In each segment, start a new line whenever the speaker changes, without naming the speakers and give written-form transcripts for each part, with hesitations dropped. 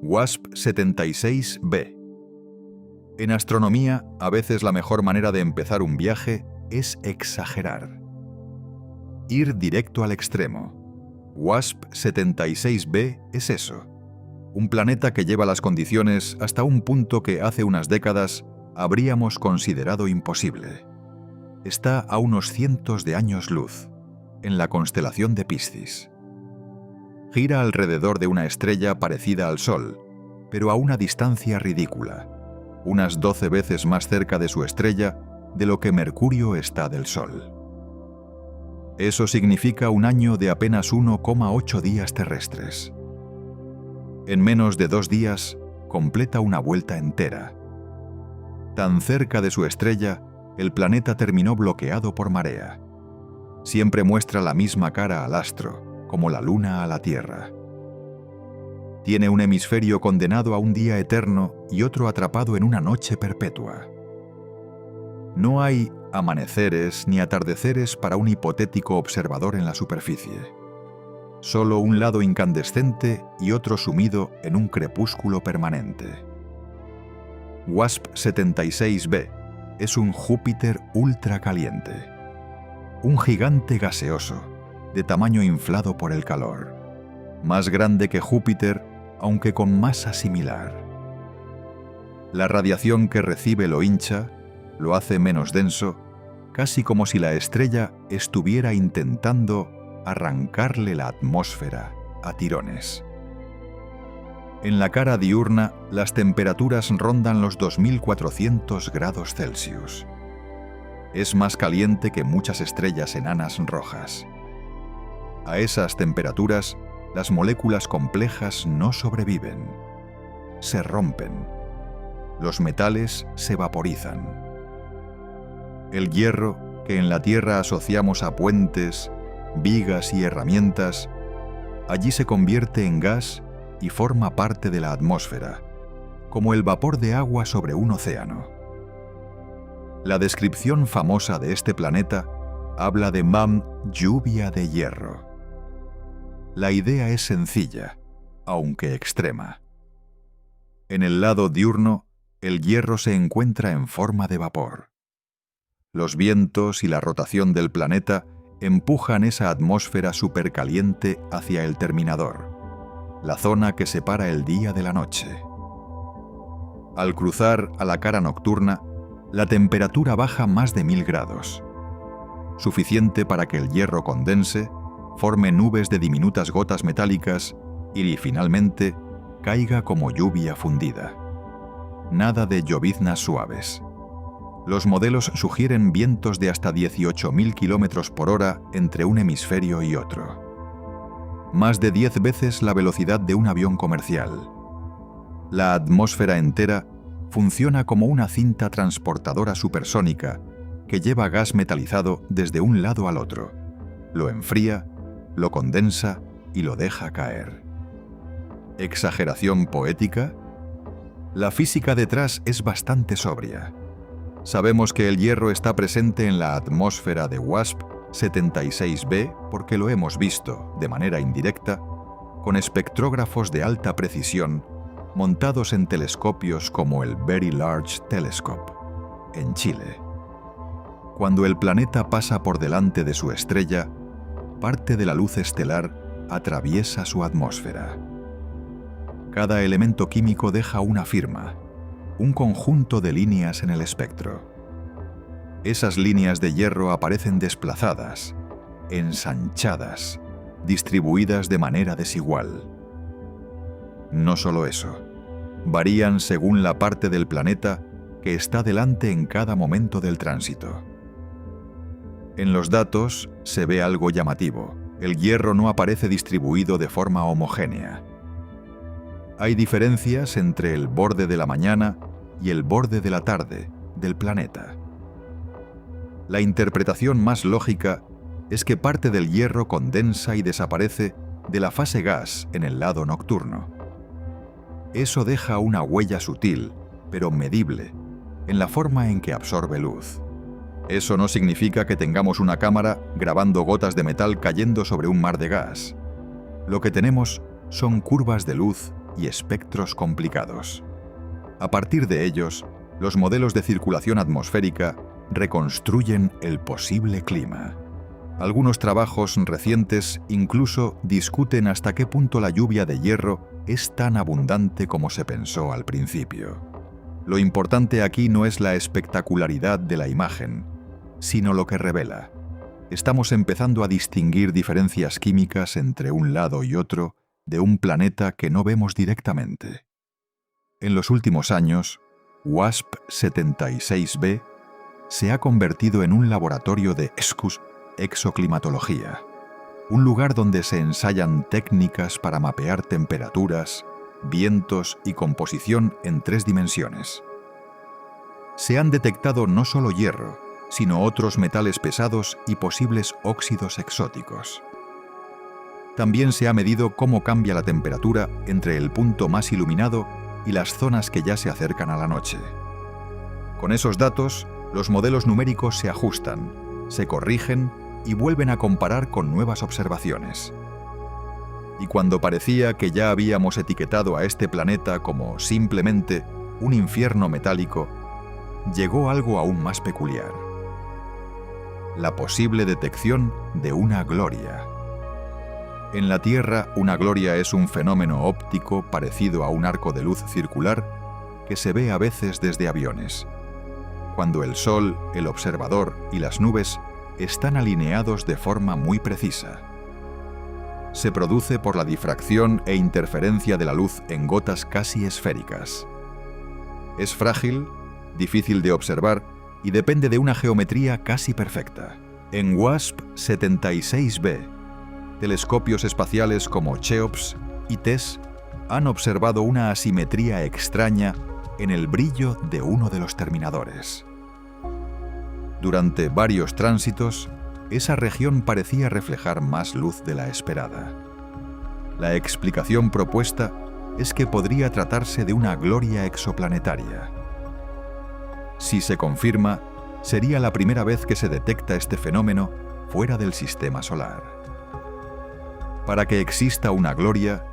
WASP-76b. En astronomía, a veces la mejor manera de empezar un viaje es exagerar. Ir directo al extremo. WASP-76b es eso. Un planeta que lleva las condiciones hasta un punto que hace unas décadas habríamos considerado imposible. Está a unos cientos de años luz, en la constelación de Piscis. Gira alrededor de una estrella parecida al Sol, pero a una distancia ridícula, unas 12 veces más cerca de su estrella de lo que Mercurio está del Sol. Eso significa un año de apenas 1,8 días terrestres. En menos de 2 días, completa una vuelta entera. Tan cerca de su estrella, el planeta terminó bloqueado por marea. Siempre muestra la misma cara al astro, como la Luna a la Tierra. Tiene un hemisferio condenado a un día eterno y otro atrapado en una noche perpetua. No hay amaneceres ni atardeceres para un hipotético observador en la superficie. Solo un lado incandescente y otro sumido en un crepúsculo permanente. WASP-76b es un Júpiter ultracaliente. Un gigante gaseoso, de tamaño inflado por el calor. Más grande que Júpiter, aunque con masa similar. La radiación que recibe lo hincha, lo hace menos denso, casi como si la estrella estuviera intentando arrancarle la atmósfera a tirones. En la cara diurna, las temperaturas rondan los 2400 grados Celsius. Es más caliente que muchas estrellas enanas rojas. A esas temperaturas, las moléculas complejas no sobreviven. Se rompen. Los metales se vaporizan. El hierro, que en la Tierra asociamos a puentes, vigas y herramientas, allí se convierte en gas y forma parte de la atmósfera, como el vapor de agua sobre un océano. La descripción famosa de este planeta habla de lluvia de hierro. La idea es sencilla, aunque extrema. En el lado diurno, el hierro se encuentra en forma de vapor. Los vientos y la rotación del planeta empujan esa atmósfera supercaliente hacia el terminador, la zona que separa el día de la noche. Al cruzar a la cara nocturna, la temperatura baja más de 1000 grados, suficiente para que el hierro condense, forme nubes de diminutas gotas metálicas y finalmente caiga como lluvia fundida. Nada de lloviznas suaves. Los modelos sugieren vientos de hasta 18.000 km por hora entre un hemisferio y otro. Más de 10 veces la velocidad de un avión comercial. La atmósfera entera funciona como una cinta transportadora supersónica que lleva gas metalizado desde un lado al otro. Lo enfría, lo condensa y lo deja caer. ¿Exageración poética? La física detrás es bastante sobria. Sabemos que el hierro está presente en la atmósfera de WASP-76b porque lo hemos visto, de manera indirecta, con espectrógrafos de alta precisión montados en telescopios como el Very Large Telescope, en Chile. Cuando el planeta pasa por delante de su estrella, parte de la luz estelar atraviesa su atmósfera. Cada elemento químico deja una firma, un conjunto de líneas en el espectro. Esas líneas de hierro aparecen desplazadas, ensanchadas, distribuidas de manera desigual. No solo eso, varían según la parte del planeta que está delante en cada momento del tránsito. En los datos se ve algo llamativo. El hierro no aparece distribuido de forma homogénea. Hay diferencias entre el borde de la mañana y el borde de la tarde del planeta. La interpretación más lógica es que parte del hierro condensa y desaparece de la fase gas en el lado nocturno. Eso deja una huella sutil, pero medible, en la forma en que absorbe luz. Eso no significa que tengamos una cámara grabando gotas de metal cayendo sobre un mar de gas. Lo que tenemos son curvas de luz y espectros complicados. A partir de ellos, los modelos de circulación atmosférica reconstruyen el posible clima. Algunos trabajos recientes incluso discuten hasta qué punto la lluvia de hierro es tan abundante como se pensó al principio. Lo importante aquí no es la espectacularidad de la imagen, sino lo que revela. Estamos empezando a distinguir diferencias químicas entre un lado y otro de un planeta que no vemos directamente. En los últimos años, WASP-76b se ha convertido en un laboratorio de exoclimatología, un lugar donde se ensayan técnicas para mapear temperaturas, vientos y composición en 3 dimensiones. Se han detectado no solo hierro, sino otros metales pesados y posibles óxidos exóticos. También se ha medido cómo cambia la temperatura entre el punto más iluminado y las zonas que ya se acercan a la noche. Con esos datos, los modelos numéricos se ajustan, se corrigen y vuelven a comparar con nuevas observaciones. Y cuando parecía que ya habíamos etiquetado a este planeta como simplemente un infierno metálico, llegó algo aún más peculiar: la posible detección de una gloria. En la Tierra, una gloria es un fenómeno óptico parecido a un arco de luz circular que se ve a veces desde aviones, cuando el Sol, el observador y las nubes están alineados de forma muy precisa. Se produce por la difracción e interferencia de la luz en gotas casi esféricas. Es frágil, difícil de observar y depende de una geometría casi perfecta. En WASP-76b, telescopios espaciales como CHEOPS y TESS han observado una asimetría extraña en el brillo de uno de los terminadores. Durante varios tránsitos, esa región parecía reflejar más luz de la esperada. La explicación propuesta es que podría tratarse de una gloria exoplanetaria. Si se confirma, sería la primera vez que se detecta este fenómeno fuera del sistema solar. Para que exista una gloria,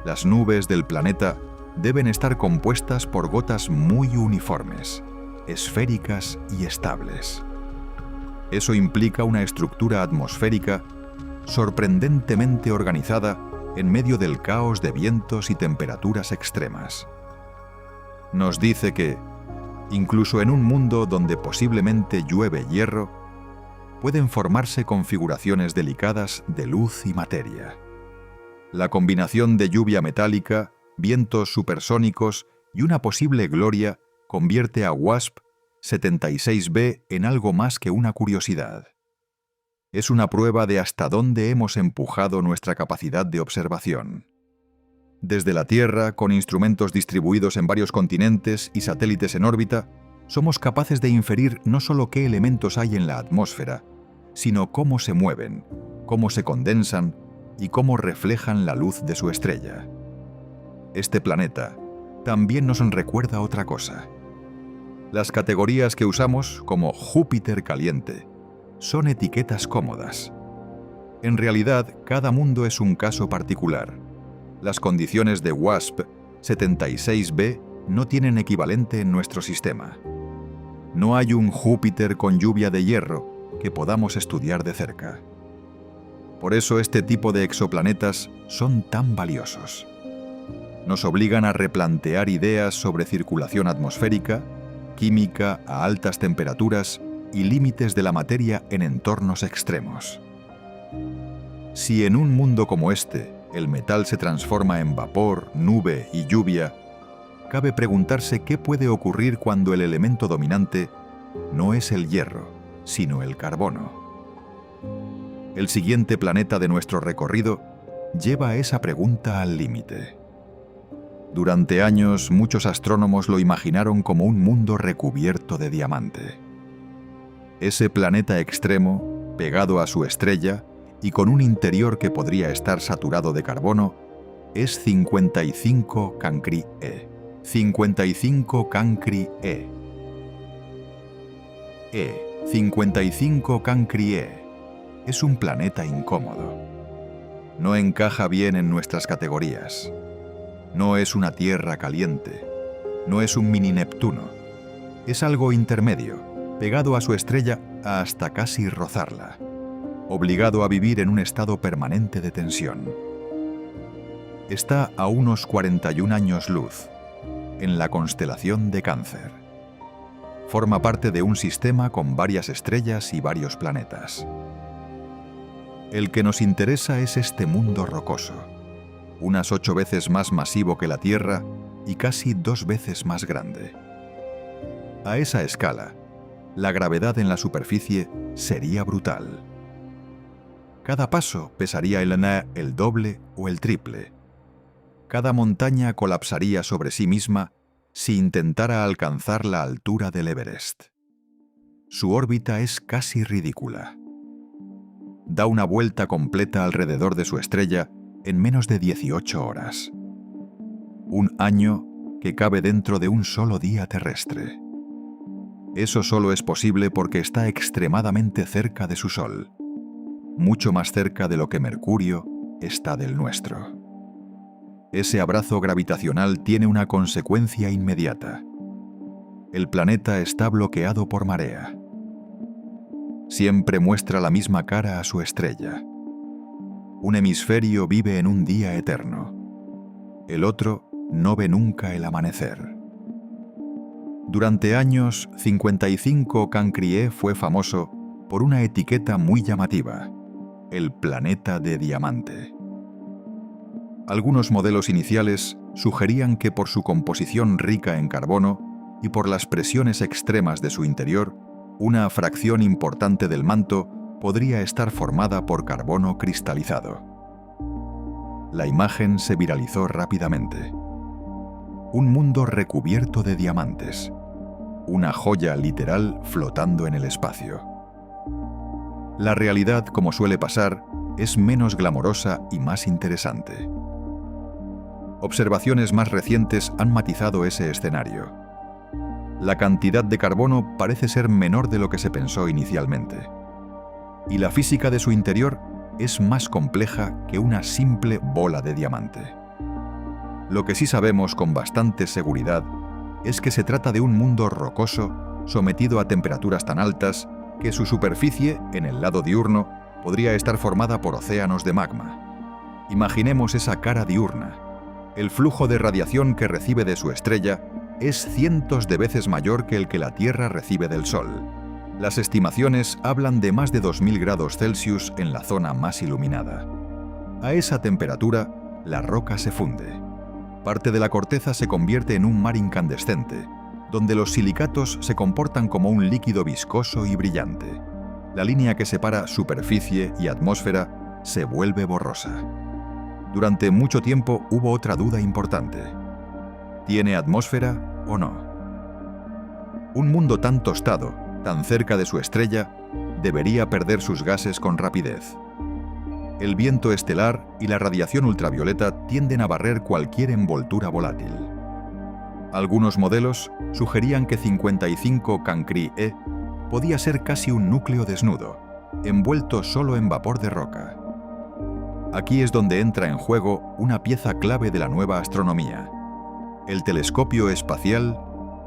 las nubes del planeta deben estar compuestas por gotas muy uniformes, esféricas y estables. Eso implica una estructura atmosférica sorprendentemente organizada en medio del caos de vientos y temperaturas extremas. Nos dice que, incluso en un mundo donde posiblemente llueve hierro, pueden formarse configuraciones delicadas de luz y materia. La combinación de lluvia metálica, vientos supersónicos y una posible gloria convierte a WASP-76b en algo más que una curiosidad. Es una prueba de hasta dónde hemos empujado nuestra capacidad de observación. Desde la Tierra, con instrumentos distribuidos en varios continentes y satélites en órbita, somos capaces de inferir no solo qué elementos hay en la atmósfera, sino cómo se mueven, cómo se condensan y cómo reflejan la luz de su estrella. Este planeta también nos recuerda otra cosa. Las categorías que usamos, como Júpiter caliente, son etiquetas cómodas. En realidad, cada mundo es un caso particular. Las condiciones de WASP-76b no tienen equivalente en nuestro sistema. No hay un Júpiter con lluvia de hierro que podamos estudiar de cerca. Por eso este tipo de exoplanetas son tan valiosos. Nos obligan a replantear ideas sobre circulación atmosférica, química a altas temperaturas y límites de la materia en entornos extremos. Si en un mundo como este el metal se transforma en vapor, nube y lluvia, cabe preguntarse qué puede ocurrir cuando el elemento dominante no es el hierro, sino el carbono. El siguiente planeta de nuestro recorrido lleva esa pregunta al límite. Durante años, muchos astrónomos lo imaginaron como un mundo recubierto de diamante. Ese planeta extremo, pegado a su estrella y con un interior que podría estar saturado de carbono, es 55 Cancri e. 55 Cancri e. 55 Cancri e. Es un planeta incómodo. No encaja bien en nuestras categorías. No es una Tierra caliente, no es un mini Neptuno. Es algo intermedio, pegado a su estrella hasta casi rozarla, obligado a vivir en un estado permanente de tensión. Está a unos 41 años luz, en la constelación de Cáncer. Forma parte de un sistema con varias estrellas y varios planetas. El que nos interesa es este mundo rocoso, unas 8 veces más masivo que la Tierra y casi 2 veces más grande. A esa escala, la gravedad en la superficie sería brutal. Cada paso pesaría el doble o el triple. Cada montaña colapsaría sobre sí misma si intentara alcanzar la altura del Everest. Su órbita es casi ridícula. Da una vuelta completa alrededor de su estrella en menos de 18 horas. Un año que cabe dentro de un solo día terrestre. Eso solo es posible porque está extremadamente cerca de su Sol, mucho más cerca de lo que Mercurio está del nuestro. Ese abrazo gravitacional tiene una consecuencia inmediata. El planeta está bloqueado por marea. Siempre muestra la misma cara a su estrella. Un hemisferio vive en un día eterno. El otro no ve nunca el amanecer. Durante años, 55 Cancrie fue famoso por una etiqueta muy llamativa: el planeta de diamante. Algunos modelos iniciales sugerían que por su composición rica en carbono y por las presiones extremas de su interior, una fracción importante del manto podría estar formada por carbono cristalizado. La imagen se viralizó rápidamente. Un mundo recubierto de diamantes. Una joya literal flotando en el espacio. La realidad, como suele pasar, es menos glamorosa y más interesante. Observaciones más recientes han matizado ese escenario. La cantidad de carbono parece ser menor de lo que se pensó inicialmente. Y la física de su interior es más compleja que una simple bola de diamante. Lo que sí sabemos con bastante seguridad es que se trata de un mundo rocoso sometido a temperaturas tan altas que su superficie, en el lado diurno, podría estar formada por océanos de magma. Imaginemos esa cara diurna. El flujo de radiación que recibe de su estrella es cientos de veces mayor que el que la Tierra recibe del Sol. Las estimaciones hablan de más de 2000 grados Celsius en la zona más iluminada. A esa temperatura, la roca se funde. Parte de la corteza se convierte en un mar incandescente, donde los silicatos se comportan como un líquido viscoso y brillante. La línea que separa superficie y atmósfera se vuelve borrosa. Durante mucho tiempo hubo otra duda importante. ¿Tiene atmósfera o no? Un mundo tan tostado, tan cerca de su estrella, debería perder sus gases con rapidez. El viento estelar y la radiación ultravioleta tienden a barrer cualquier envoltura volátil. Algunos modelos sugerían que 55 Cancri E podía ser casi un núcleo desnudo, envuelto solo en vapor de roca. Aquí es donde entra en juego una pieza clave de la nueva astronomía: el telescopio espacial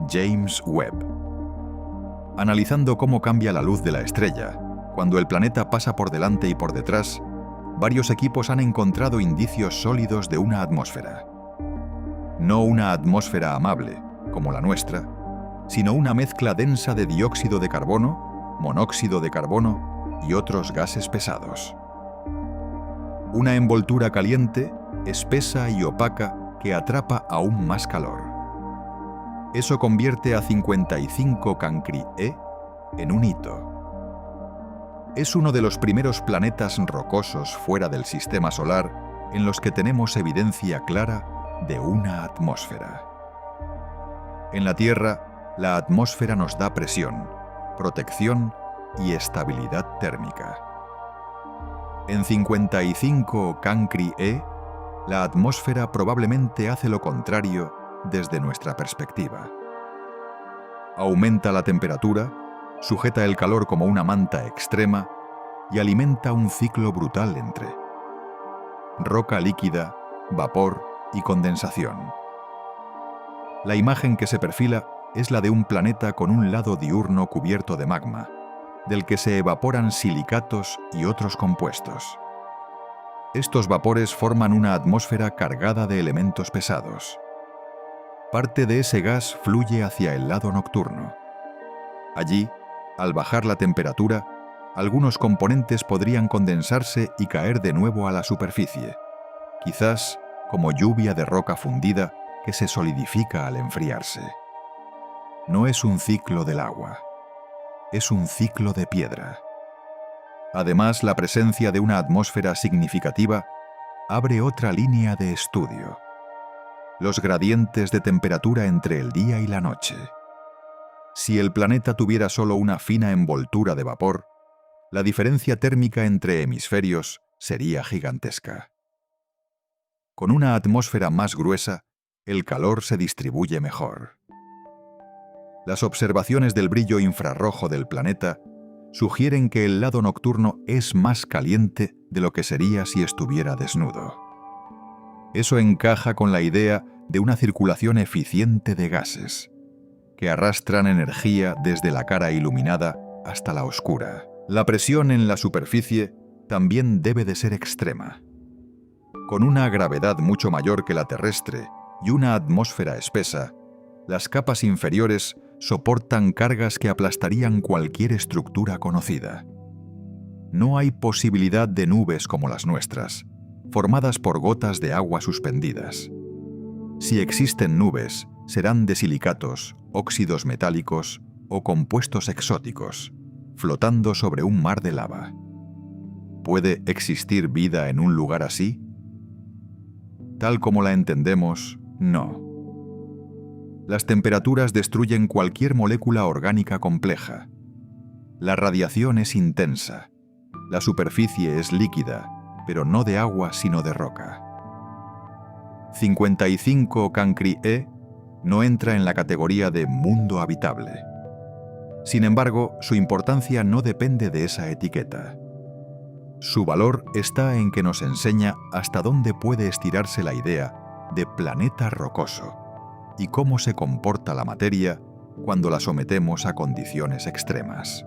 James Webb. Analizando cómo cambia la luz de la estrella, cuando el planeta pasa por delante y por detrás, varios equipos han encontrado indicios sólidos de una atmósfera. No una atmósfera amable, como la nuestra, sino una mezcla densa de dióxido de carbono, monóxido de carbono y otros gases pesados. Una envoltura caliente, espesa y opaca que atrapa aún más calor. Eso convierte a 55 Cancri E en un hito. Es uno de los primeros planetas rocosos fuera del sistema solar en los que tenemos evidencia clara de una atmósfera. En la Tierra, la atmósfera nos da presión, protección y estabilidad térmica. En 55 Cancri E, la atmósfera probablemente hace lo contrario desde nuestra perspectiva. Aumenta la temperatura, sujeta el calor como una manta extrema y alimenta un ciclo brutal entre roca líquida, vapor y condensación. La imagen que se perfila es la de un planeta con un lado diurno cubierto de magma, del que se evaporan silicatos y otros compuestos. Estos vapores forman una atmósfera cargada de elementos pesados. Parte de ese gas fluye hacia el lado nocturno. Allí, al bajar la temperatura, algunos componentes podrían condensarse y caer de nuevo a la superficie, quizás como lluvia de roca fundida que se solidifica al enfriarse. No es un ciclo del agua, es un ciclo de piedra. Además, la presencia de una atmósfera significativa abre otra línea de estudio: los gradientes de temperatura entre el día y la noche. Si el planeta tuviera solo una fina envoltura de vapor, la diferencia térmica entre hemisferios sería gigantesca. Con una atmósfera más gruesa, el calor se distribuye mejor. Las observaciones del brillo infrarrojo del planeta sugieren que el lado nocturno es más caliente de lo que sería si estuviera desnudo. Eso encaja con la idea de una circulación eficiente de gases, que arrastran energía desde la cara iluminada hasta la oscura. La presión en la superficie también debe de ser extrema. Con una gravedad mucho mayor que la terrestre y una atmósfera espesa, las capas inferiores soportan cargas que aplastarían cualquier estructura conocida. No hay posibilidad de nubes como las nuestras, formadas por gotas de agua suspendidas. Si existen nubes, serán de silicatos, óxidos metálicos o compuestos exóticos, flotando sobre un mar de lava. ¿Puede existir vida en un lugar así? Tal como la entendemos, no. Las temperaturas destruyen cualquier molécula orgánica compleja. La radiación es intensa. La superficie es líquida, pero no de agua sino de roca. 55 Cancri E no entra en la categoría de mundo habitable. Sin embargo, su importancia no depende de esa etiqueta. Su valor está en que nos enseña hasta dónde puede estirarse la idea de planeta rocoso y cómo se comporta la materia cuando la sometemos a condiciones extremas.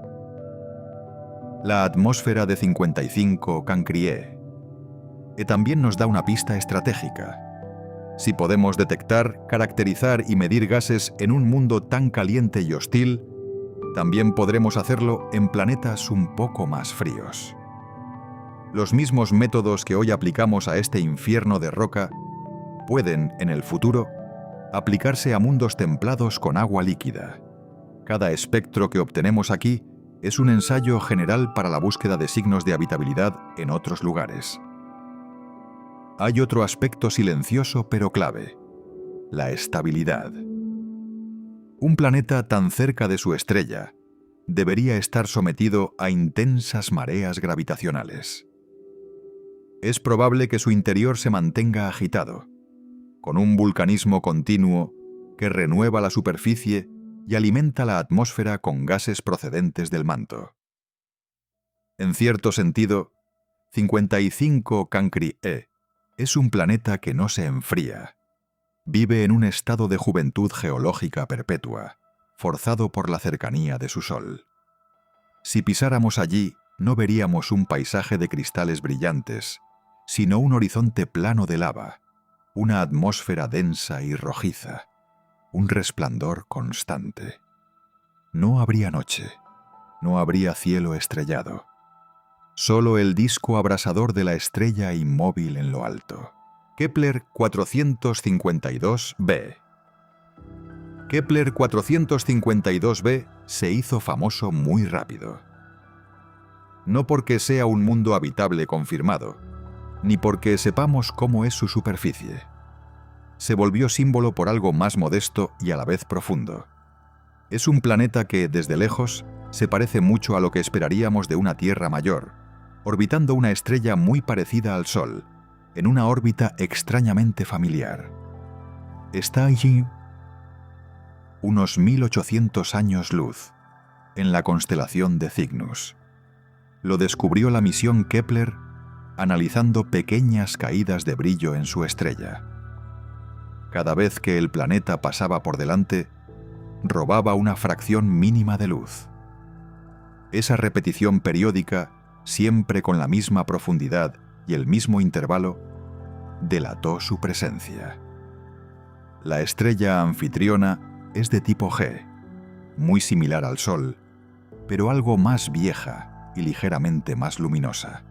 La atmósfera de 55 Cancri E también nos da una pista estratégica. Si podemos detectar, caracterizar y medir gases en un mundo tan caliente y hostil, también podremos hacerlo en planetas un poco más fríos. Los mismos métodos que hoy aplicamos a este infierno de roca pueden, en el futuro, aplicarse a mundos templados con agua líquida. Cada espectro que obtenemos aquí es un ensayo general para la búsqueda de signos de habitabilidad en otros lugares. Hay otro aspecto silencioso pero clave: la estabilidad. Un planeta tan cerca de su estrella debería estar sometido a intensas mareas gravitacionales. Es probable que su interior se mantenga agitado, con un vulcanismo continuo que renueva la superficie y alimenta la atmósfera con gases procedentes del manto. En cierto sentido, 55 Cancri E es un planeta que no se enfría. Vive en un estado de juventud geológica perpetua, forzado por la cercanía de su Sol. Si pisáramos allí, no veríamos un paisaje de cristales brillantes, sino un horizonte plano de lava, una atmósfera densa y rojiza, un resplandor constante. No habría noche, no habría cielo estrellado, solo el disco abrasador de la estrella inmóvil en lo alto. Kepler 452b. Kepler 452b se hizo famoso muy rápido. No porque sea un mundo habitable confirmado, ni porque sepamos cómo es su superficie. Se volvió símbolo por algo más modesto y a la vez profundo. Es un planeta que, desde lejos, se parece mucho a lo que esperaríamos de una Tierra mayor, orbitando una estrella muy parecida al Sol, en una órbita extrañamente familiar. Está allí, unos 1800 años luz, en la constelación de Cygnus. Lo descubrió la misión Kepler analizando pequeñas caídas de brillo en su estrella. Cada vez que el planeta pasaba por delante, robaba una fracción mínima de luz. Esa repetición periódica, siempre con la misma profundidad y el mismo intervalo, delató su presencia. La estrella anfitriona es de tipo G, muy similar al Sol, pero algo más vieja y ligeramente más luminosa.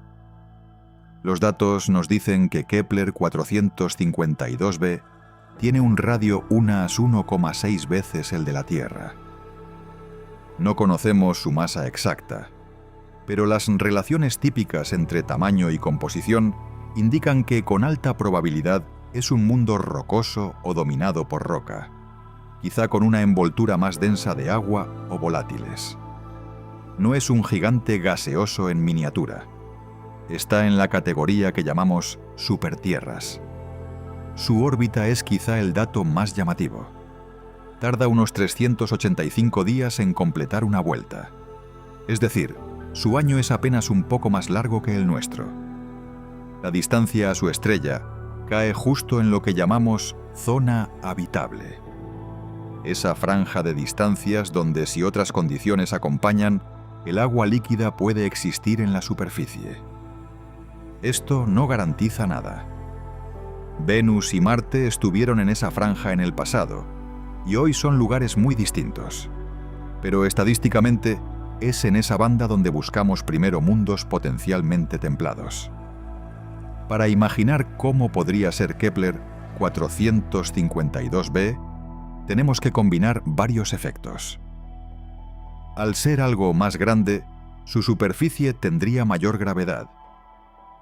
Los datos nos dicen que Kepler 452b tiene un radio unas 1,6 veces el de la Tierra. No conocemos su masa exacta, pero las relaciones típicas entre tamaño y composición indican que con alta probabilidad es un mundo rocoso o dominado por roca, quizá con una envoltura más densa de agua o volátiles. No es un gigante gaseoso en miniatura. Está en la categoría que llamamos supertierras. Su órbita es quizá el dato más llamativo. Tarda unos 385 días en completar una vuelta. Es decir, su año es apenas un poco más largo que el nuestro. La distancia a su estrella cae justo en lo que llamamos zona habitable. Esa franja de distancias donde, si otras condiciones acompañan, el agua líquida puede existir en la superficie. Esto no garantiza nada. Venus y Marte estuvieron en esa franja en el pasado, y hoy son lugares muy distintos. Pero estadísticamente, es en esa banda donde buscamos primero mundos potencialmente templados. Para imaginar cómo podría ser Kepler 452b, tenemos que combinar varios efectos. Al ser algo más grande, su superficie tendría mayor gravedad.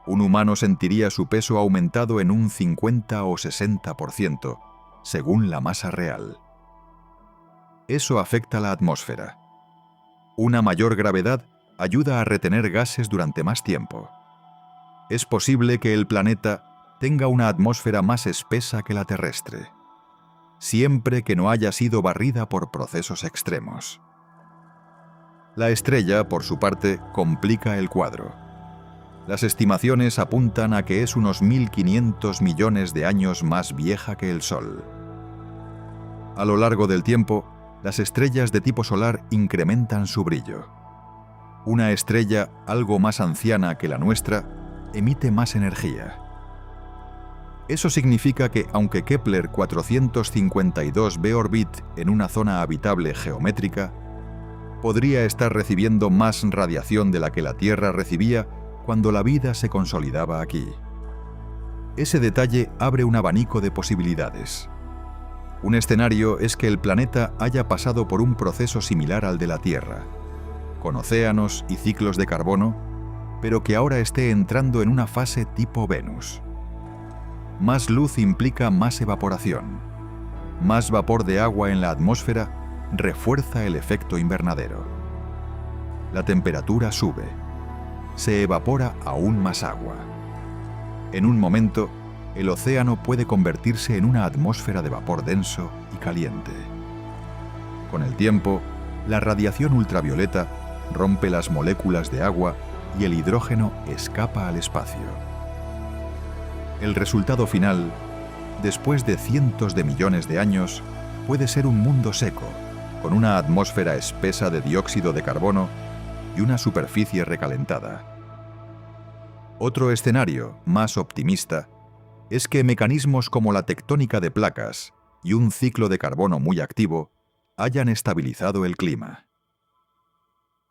Un humano sentiría su peso aumentado en un 50 o 60%, según la masa real. Eso afecta la atmósfera. Una mayor gravedad ayuda a retener gases durante más tiempo. Es posible que el planeta tenga una atmósfera más espesa que la terrestre, siempre que no haya sido barrida por procesos extremos. La estrella, por su parte, complica el cuadro. Las estimaciones apuntan a que es unos 1.500 millones de años más vieja que el Sol. A lo largo del tiempo, las estrellas de tipo solar incrementan su brillo. Una estrella algo más anciana que la nuestra emite más energía. Eso significa que, aunque Kepler 452b orbite en una zona habitable geométrica, podría estar recibiendo más radiación de la que la Tierra recibía cuando la vida se consolidaba aquí. Ese detalle abre un abanico de posibilidades. Un escenario es que el planeta haya pasado por un proceso similar al de la Tierra, con océanos y ciclos de carbono, pero que ahora esté entrando en una fase tipo Venus. Más luz implica más evaporación. Más vapor de agua en la atmósfera refuerza el efecto invernadero. La temperatura sube. Se evapora aún más agua. En un momento, el océano puede convertirse en una atmósfera de vapor denso y caliente. Con el tiempo, la radiación ultravioleta rompe las moléculas de agua y el hidrógeno escapa al espacio. El resultado final, después de cientos de millones de años, puede ser un mundo seco, con una atmósfera espesa de dióxido de carbono y una superficie recalentada. Otro escenario, más optimista, es que mecanismos como la tectónica de placas y un ciclo de carbono muy activo hayan estabilizado el clima.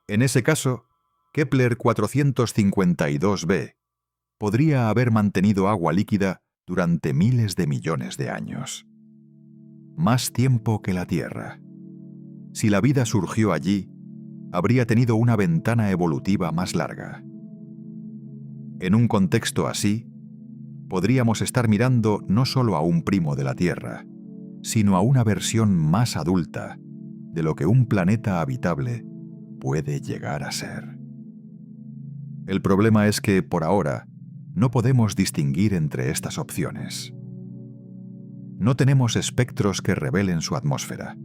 En ese caso, Kepler 452b podría haber mantenido agua líquida durante miles de millones de años. Más tiempo que la Tierra. Si la vida surgió allí, habría tenido una ventana evolutiva más larga. En un contexto así, podríamos estar mirando no solo a un primo de la Tierra, sino a una versión más adulta de lo que un planeta habitable puede llegar a ser. El problema es que, por ahora, no podemos distinguir entre estas opciones. No tenemos espectros que revelen su atmósfera.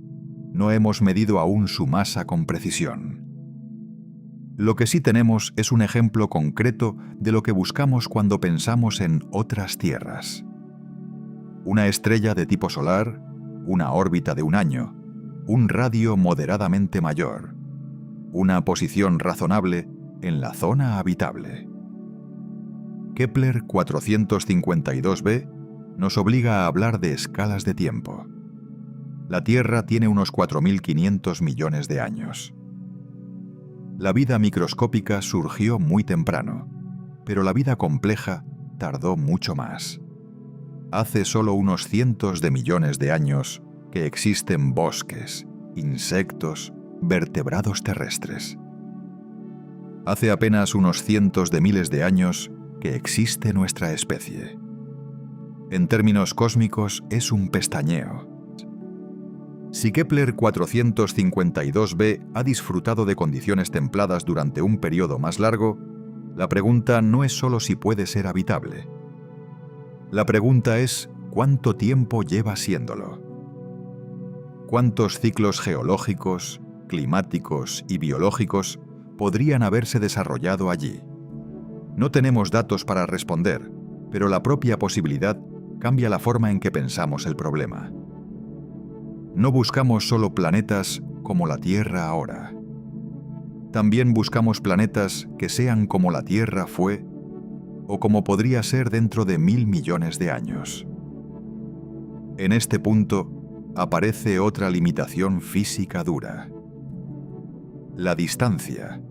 No hemos medido aún su masa con precisión. Lo que sí tenemos es un ejemplo concreto de lo que buscamos cuando pensamos en otras tierras. una estrella de tipo solar, una órbita de un año, un radio moderadamente mayor, una posición razonable en la zona habitable. Kepler 452b nos obliga a hablar de escalas de tiempo. La Tierra tiene unos 4.500 millones de años. La vida microscópica surgió muy temprano, pero la vida compleja tardó mucho más. Hace solo unos cientos de millones de años que existen bosques, insectos, vertebrados terrestres. Hace apenas unos cientos de miles de años que existe nuestra especie. En términos cósmicos es un pestañeo. Si Kepler 452b ha disfrutado de condiciones templadas durante un periodo más largo, la pregunta no es solo si puede ser habitable. La pregunta es ¿cuánto tiempo lleva siéndolo? ¿Cuántos ciclos geológicos, climáticos y biológicos podrían haberse desarrollado allí? No tenemos datos para responder, pero la propia posibilidad cambia la forma en que pensamos el problema. No buscamos solo planetas como la Tierra ahora. También buscamos planetas que sean como la Tierra fue o como podría ser dentro de 1.000 millones de años. En este punto aparece otra limitación física dura. La distancia.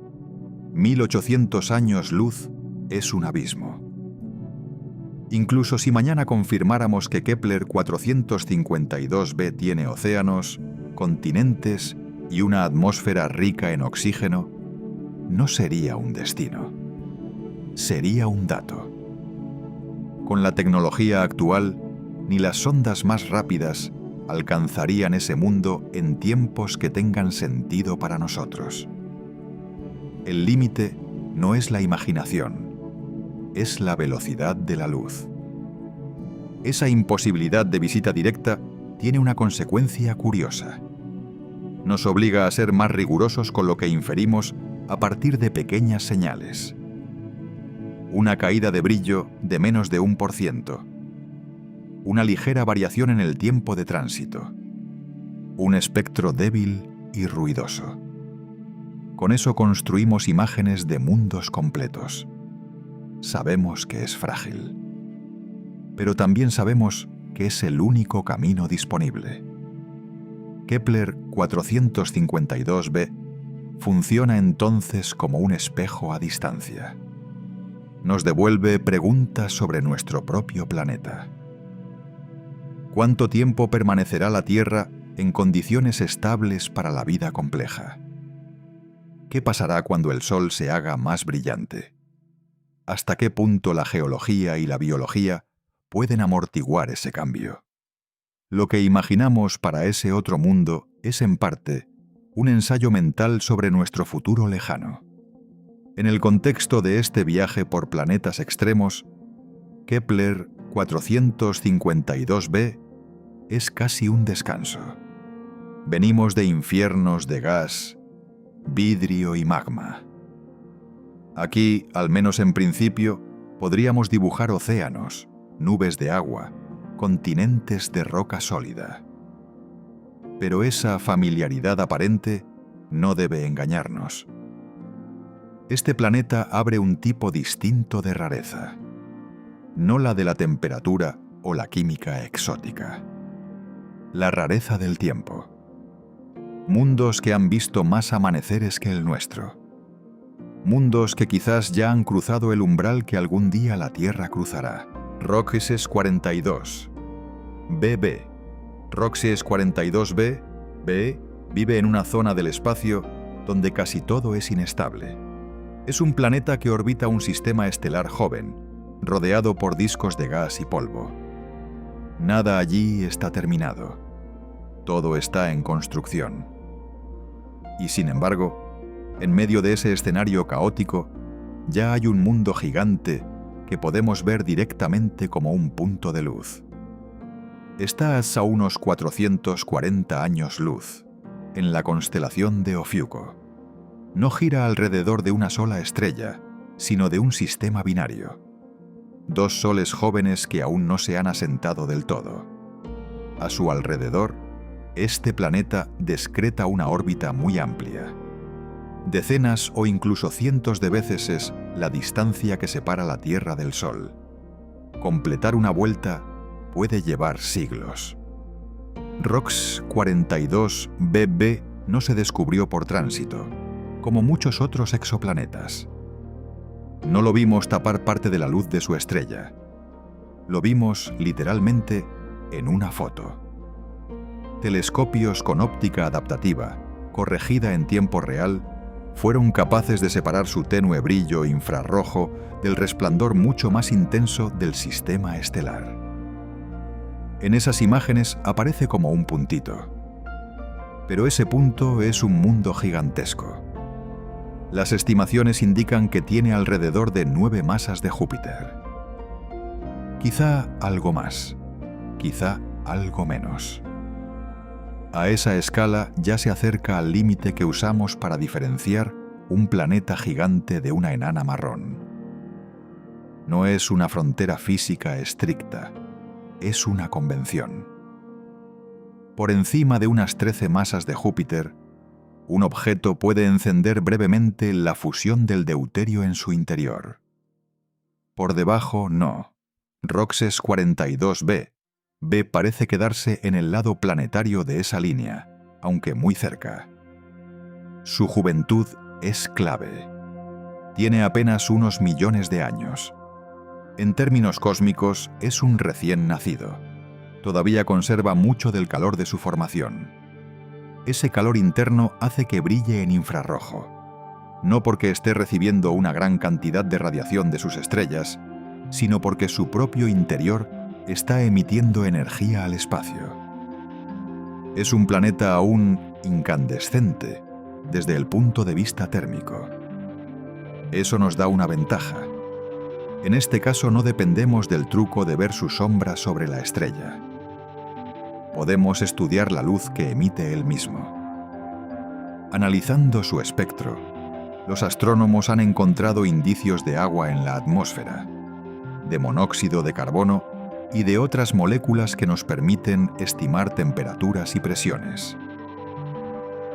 1.800 años luz es un abismo. Incluso si mañana confirmáramos que Kepler 452b tiene océanos, continentes y una atmósfera rica en oxígeno, no sería un destino. Sería un dato. Con la tecnología actual, ni las sondas más rápidas alcanzarían ese mundo en tiempos que tengan sentido para nosotros. El límite no es la imaginación, es la velocidad de la luz. Esa imposibilidad de visita directa tiene una consecuencia curiosa. Nos obliga a ser más rigurosos con lo que inferimos a partir de pequeñas señales. Una caída de brillo de menos de 1%. Una ligera variación en el tiempo de tránsito. Un espectro débil y ruidoso. Con eso construimos imágenes de mundos completos. Sabemos que es frágil, pero también sabemos que es el único camino disponible. Kepler 452b funciona entonces como un espejo a distancia. Nos devuelve preguntas sobre nuestro propio planeta. ¿Cuánto tiempo permanecerá la Tierra en condiciones estables para la vida compleja? ¿Qué pasará cuando el Sol se haga más brillante? ¿Hasta qué punto la geología y la biología pueden amortiguar ese cambio? Lo que imaginamos para ese otro mundo es, en parte, un ensayo mental sobre nuestro futuro lejano. En el contexto de este viaje por planetas extremos, Kepler 452b es casi un descanso. Venimos de infiernos de gas, vidrio y magma. Aquí, al menos en principio, podríamos dibujar océanos, nubes de agua, continentes de roca sólida. Pero esa familiaridad aparente no debe engañarnos. Este planeta abre un tipo distinto de rareza, no la de la temperatura o la química exótica. La rareza del tiempo. Mundos que han visto más amaneceres que el nuestro. Mundos que quizás ya han cruzado el umbral que algún día la Tierra cruzará. Roxes 42. BB. Roxes 42b, B, vive en una zona del espacio donde casi todo es inestable. Es un planeta que orbita un sistema estelar joven, rodeado por discos de gas y polvo. Nada allí está terminado. Todo está en construcción. Y sin embargo, en medio de ese escenario caótico, ya hay un mundo gigante que podemos ver directamente como un punto de luz. Estás a unos 440 años luz, en la constelación de Ofiuco. No gira alrededor de una sola estrella, sino de un sistema binario. 2 soles jóvenes que aún no se han asentado del todo. A su alrededor, este planeta descreta una órbita muy amplia. Decenas o incluso cientos de veces es la distancia que separa la Tierra del Sol. Completar una vuelta puede llevar siglos. ROX 42Bb no se descubrió por tránsito, como muchos otros exoplanetas. No lo vimos tapar parte de la luz de su estrella. Lo vimos, literalmente, en una foto. Telescopios con óptica adaptativa, corregida en tiempo real, fueron capaces de separar su tenue brillo infrarrojo del resplandor mucho más intenso del sistema estelar. En esas imágenes aparece como un puntito. Pero ese punto es un mundo gigantesco. Las estimaciones indican que tiene alrededor de 9 masas de Júpiter. Quizá algo más, quizá algo menos. A esa escala ya se acerca al límite que usamos para diferenciar un planeta gigante de una enana marrón. No es una frontera física estricta, es una convención. Por encima de unas 13 masas de Júpiter, un objeto puede encender brevemente la fusión del deuterio en su interior. Por debajo, no. ROXES 42b. B parece quedarse en el lado planetario de esa línea, aunque muy cerca. Su juventud es clave. Tiene apenas unos millones de años. En términos cósmicos, es un recién nacido. Todavía conserva mucho del calor de su formación. Ese calor interno hace que brille en infrarrojo. No porque esté recibiendo una gran cantidad de radiación de sus estrellas, sino porque su propio interior está emitiendo energía al espacio. Es un planeta aún incandescente desde el punto de vista térmico. Eso nos da una ventaja. En este caso no dependemos del truco de ver su sombra sobre la estrella. Podemos estudiar la luz que emite él mismo. Analizando su espectro, los astrónomos han encontrado indicios de agua en la atmósfera, de monóxido de carbono y de otras moléculas que nos permiten estimar temperaturas y presiones.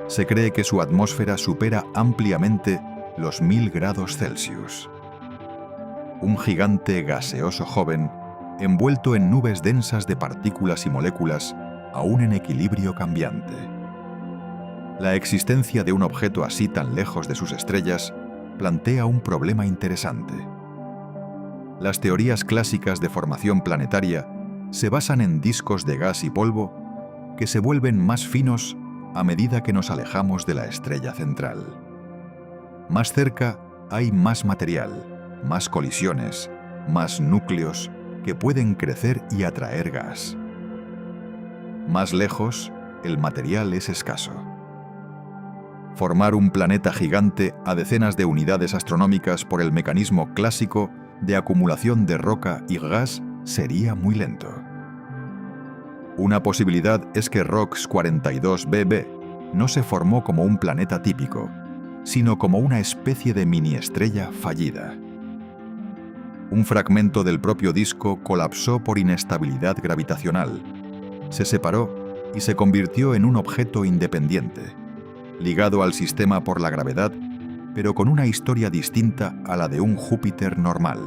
Se cree que su atmósfera supera ampliamente los 1000 grados Celsius. Un gigante gaseoso joven, envuelto en nubes densas de partículas y moléculas, aún en equilibrio cambiante. La existencia de un objeto así tan lejos de sus estrellas plantea un problema interesante. Las teorías clásicas de formación planetaria se basan en discos de gas y polvo que se vuelven más finos a medida que nos alejamos de la estrella central. Más cerca hay más material, más colisiones, más núcleos que pueden crecer y atraer gas. Más lejos, el material es escaso. Formar un planeta gigante a decenas de unidades astronómicas por el mecanismo clásico de acumulación de roca y gas sería muy lento. Una posibilidad es que ROX 42Bb no se formó como un planeta típico, sino como una especie de mini-estrella fallida. Un fragmento del propio disco colapsó por inestabilidad gravitacional, se separó y se convirtió en un objeto independiente, ligado al sistema por la gravedad, pero con una historia distinta a la de un Júpiter normal.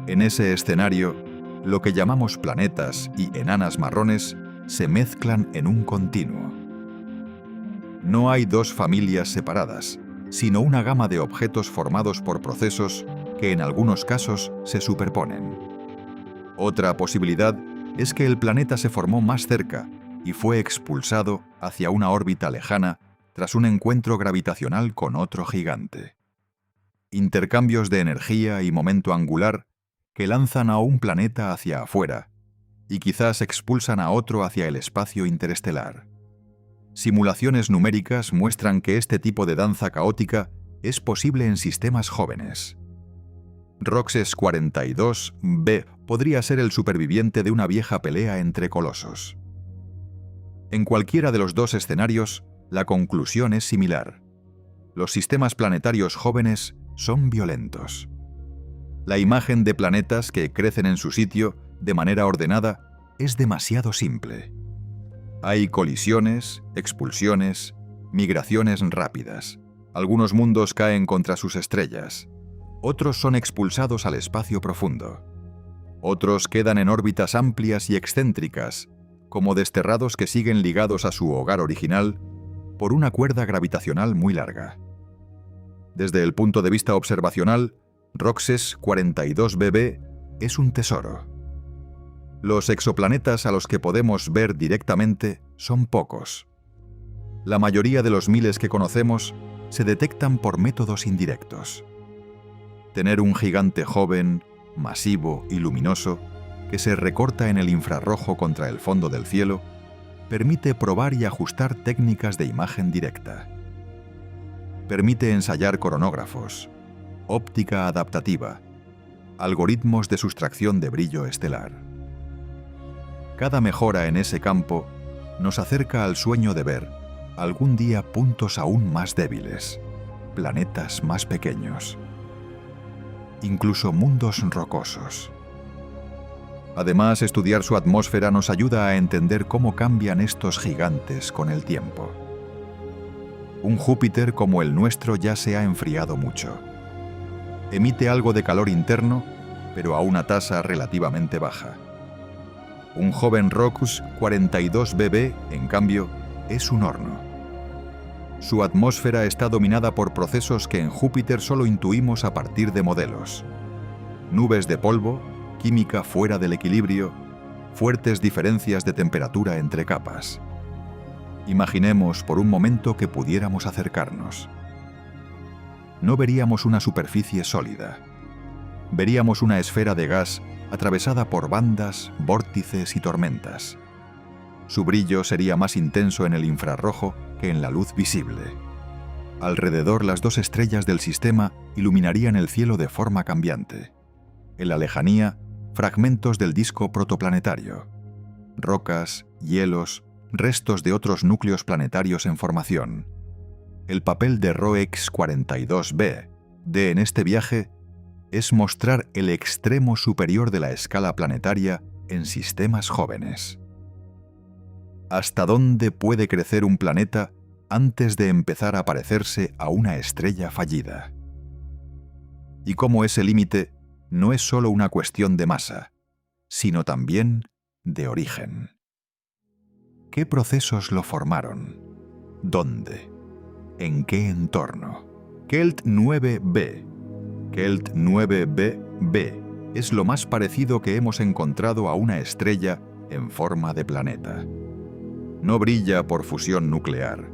En ese escenario, lo que llamamos planetas y enanas marrones se mezclan en un continuo. No hay 2 familias separadas, sino una gama de objetos formados por procesos que en algunos casos se superponen. Otra posibilidad es que el planeta se formó más cerca y fue expulsado hacia una órbita lejana tras un encuentro gravitacional con otro gigante. Intercambios de energía y momento angular que lanzan a un planeta hacia afuera y quizás expulsan a otro hacia el espacio interestelar. Simulaciones numéricas muestran que este tipo de danza caótica es posible en sistemas jóvenes. ROXES 42b podría ser el superviviente de una vieja pelea entre colosos. En cualquiera de los 2 escenarios, la conclusión es similar. Los sistemas planetarios jóvenes son violentos. La imagen de planetas que crecen en su sitio de manera ordenada es demasiado simple. Hay colisiones, expulsiones, migraciones rápidas. Algunos mundos caen contra sus estrellas. Otros son expulsados al espacio profundo. Otros quedan en órbitas amplias y excéntricas, como desterrados que siguen ligados a su hogar original por una cuerda gravitacional muy larga. Desde el punto de vista observacional, Roxes 42b es un tesoro. Los exoplanetas a los que podemos ver directamente son pocos. La mayoría de los miles que conocemos se detectan por métodos indirectos. Tener un gigante joven, masivo y luminoso que se recorta en el infrarrojo contra el fondo del cielo permite probar y ajustar técnicas de imagen directa. Permite ensayar coronógrafos, óptica adaptativa, algoritmos de sustracción de brillo estelar. Cada mejora en ese campo nos acerca al sueño de ver, algún día, puntos aún más débiles, planetas más pequeños, incluso mundos rocosos. Además, estudiar su atmósfera nos ayuda a entender cómo cambian estos gigantes con el tiempo. Un Júpiter como el nuestro ya se ha enfriado mucho. Emite algo de calor interno, pero a una tasa relativamente baja. Un joven Roxus 42b, en cambio, es un horno. Su atmósfera está dominada por procesos que en Júpiter solo intuimos a partir de modelos. Nubes de polvo, química fuera del equilibrio, fuertes diferencias de temperatura entre capas. Imaginemos por un momento que pudiéramos acercarnos. No veríamos una superficie sólida. Veríamos una esfera de gas atravesada por bandas, vórtices y tormentas. Su brillo sería más intenso en el infrarrojo que en la luz visible. Alrededor, las dos estrellas del sistema iluminarían el cielo de forma cambiante. En la lejanía, fragmentos del disco protoplanetario, rocas, hielos, restos de otros núcleos planetarios en formación. El papel de Rox 42b en este viaje es mostrar el extremo superior de la escala planetaria en sistemas jóvenes. ¿Hasta dónde puede crecer un planeta antes de empezar a parecerse a una estrella fallida? Y cómo ese límite no es solo una cuestión de masa, sino también de origen. ¿Qué procesos lo formaron? ¿Dónde? ¿En qué entorno? Kelt 9b. Kelt 9b es lo más parecido que hemos encontrado a una estrella en forma de planeta. No brilla por fusión nuclear,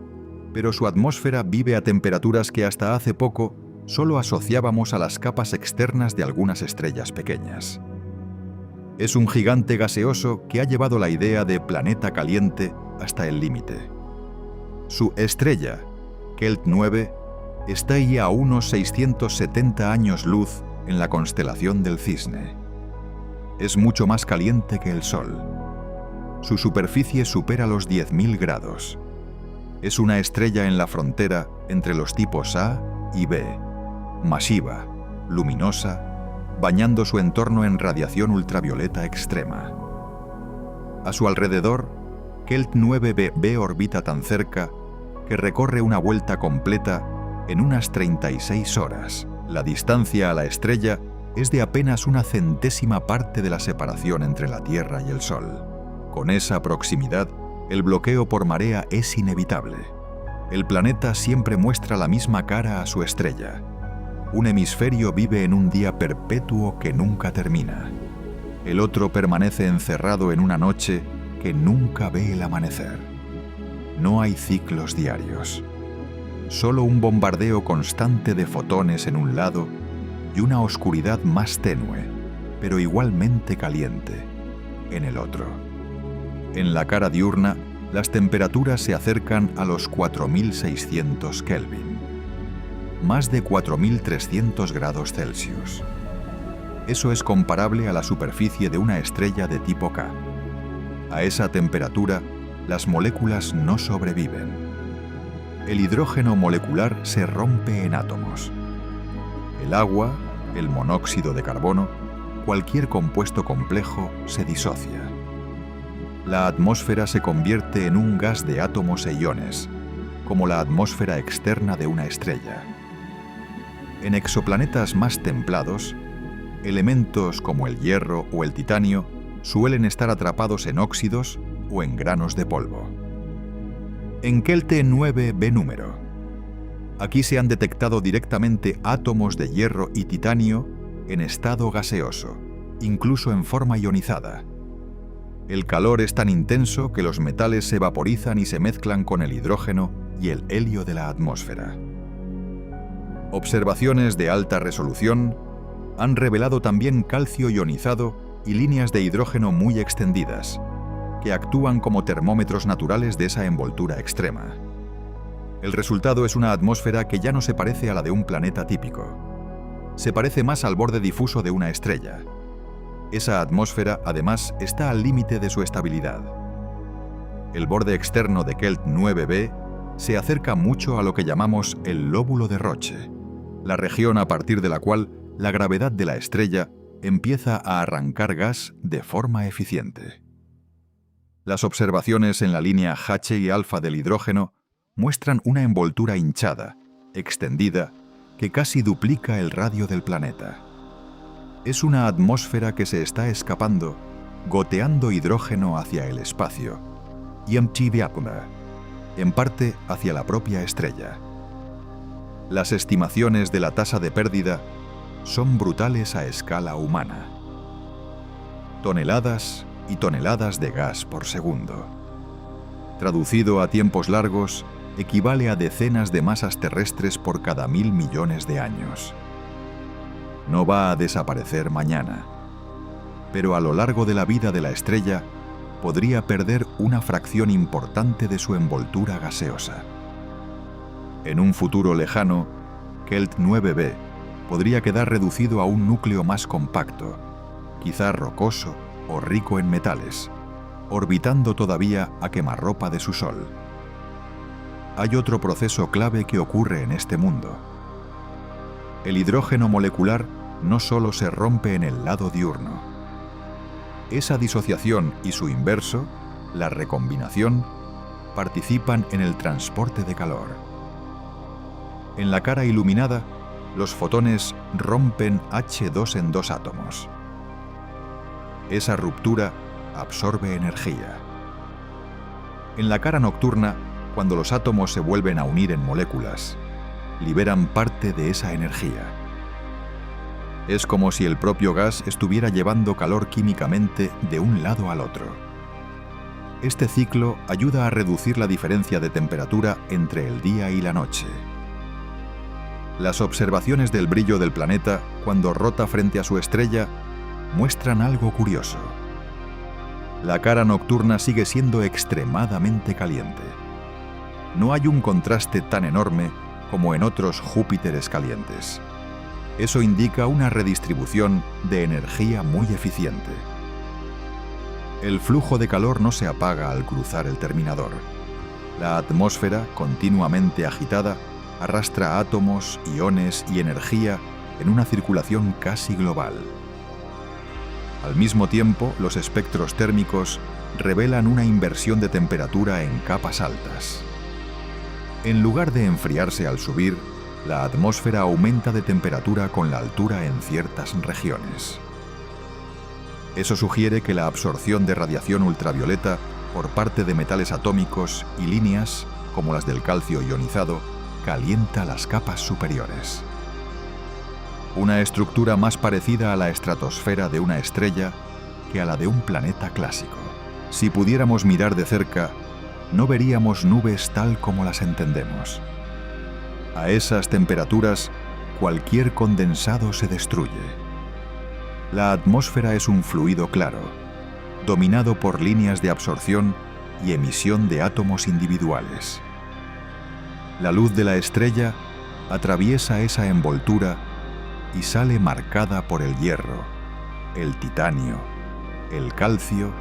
pero su atmósfera vive a temperaturas que hasta hace poco solo asociábamos a las capas externas de algunas estrellas pequeñas. Es un gigante gaseoso que ha llevado la idea de planeta caliente hasta el límite. Su estrella, Kelt 9, está ahí a unos 670 años luz en la constelación del Cisne. Es mucho más caliente que el Sol. Su superficie supera los 10.000 grados. Es una estrella en la frontera entre los tipos A y B, masiva, luminosa, bañando su entorno en radiación ultravioleta extrema. A su alrededor, Kelt 9b orbita tan cerca que recorre una vuelta completa en unas 36 horas. La distancia a la estrella es de apenas una centésima parte de la separación entre la Tierra y el Sol. Con esa proximidad, el bloqueo por marea es inevitable. El planeta siempre muestra la misma cara a su estrella. Un hemisferio vive en un día perpetuo que nunca termina. El otro permanece encerrado en una noche que nunca ve el amanecer. No hay ciclos diarios. Solo un bombardeo constante de fotones en un lado y una oscuridad más tenue, pero igualmente caliente, en el otro. En la cara diurna, las temperaturas se acercan a los 4.600 Kelvin, más de 4.300 grados Celsius. Eso es comparable a la superficie de una estrella de tipo K. A esa temperatura, las moléculas no sobreviven. El hidrógeno molecular se rompe en átomos. El agua, el monóxido de carbono, cualquier compuesto complejo se disocia. La atmósfera se convierte en un gas de átomos e iones, como la atmósfera externa de una estrella. En exoplanetas más templados, elementos como el hierro o el titanio suelen estar atrapados en óxidos o en granos de polvo. En Kelte 9b número. Aquí se han detectado directamente átomos de hierro y titanio en estado gaseoso, incluso en forma ionizada. El calor es tan intenso que los metales se vaporizan y se mezclan con el hidrógeno y el helio de la atmósfera. Observaciones de alta resolución han revelado también calcio ionizado y líneas de hidrógeno muy extendidas, que actúan como termómetros naturales de esa envoltura extrema. El resultado es una atmósfera que ya no se parece a la de un planeta típico. Se parece más al borde difuso de una estrella. Esa atmósfera, además, está al límite de su estabilidad. El borde externo de Kelt 9b se acerca mucho a lo que llamamos el lóbulo de Roche, la región a partir de la cual la gravedad de la estrella empieza a arrancar gas de forma eficiente. Las observaciones en la línea H y alfa del hidrógeno muestran una envoltura hinchada, extendida, que casi duplica el radio del planeta. Es una atmósfera que se está escapando, goteando hidrógeno hacia el espacio, y en parte hacia la propia estrella. Las estimaciones de la tasa de pérdida son brutales a escala humana. Toneladas y toneladas de gas por segundo. Traducido a tiempos largos, equivale a decenas de masas terrestres por cada 1000 millones de años. No va a desaparecer mañana, pero a lo largo de la vida de la estrella podría perder una fracción importante de su envoltura gaseosa. En un futuro lejano, Kelt 9b podría quedar reducido a un núcleo más compacto, quizá rocoso o rico en metales, orbitando todavía a quemarropa de su Sol. Hay otro proceso clave que ocurre en este mundo. El hidrógeno molecular no solo se rompe en el lado diurno. Esa disociación y su inverso, la recombinación, participan en el transporte de calor. En la cara iluminada, los fotones rompen H2 en dos átomos. Esa ruptura absorbe energía. En la cara nocturna, cuando los átomos se vuelven a unir en moléculas, liberan parte de esa energía. Es como si el propio gas estuviera llevando calor químicamente de un lado al otro. Este ciclo ayuda a reducir la diferencia de temperatura entre el día y la noche. Las observaciones del brillo del planeta cuando rota frente a su estrella muestran algo curioso. La cara nocturna sigue siendo extremadamente caliente. No hay un contraste tan enorme como en otros Júpiteres calientes. Eso indica una redistribución de energía muy eficiente. El flujo de calor no se apaga al cruzar el terminador. La atmósfera, continuamente agitada, arrastra átomos, iones y energía en una circulación casi global. Al mismo tiempo, los espectros térmicos revelan una inversión de temperatura en capas altas. En lugar de enfriarse al subir, la atmósfera aumenta de temperatura con la altura en ciertas regiones. Eso sugiere que la absorción de radiación ultravioleta por parte de metales atómicos y líneas, como las del calcio ionizado, calienta las capas superiores. Una estructura más parecida a la estratosfera de una estrella que a la de un planeta clásico. Si pudiéramos mirar de cerca, no veríamos nubes tal como las entendemos. A esas temperaturas, cualquier condensado se destruye. La atmósfera es un fluido claro, dominado por líneas de absorción y emisión de átomos individuales. La luz de la estrella atraviesa esa envoltura y sale marcada por el hierro, el titanio, el calcio,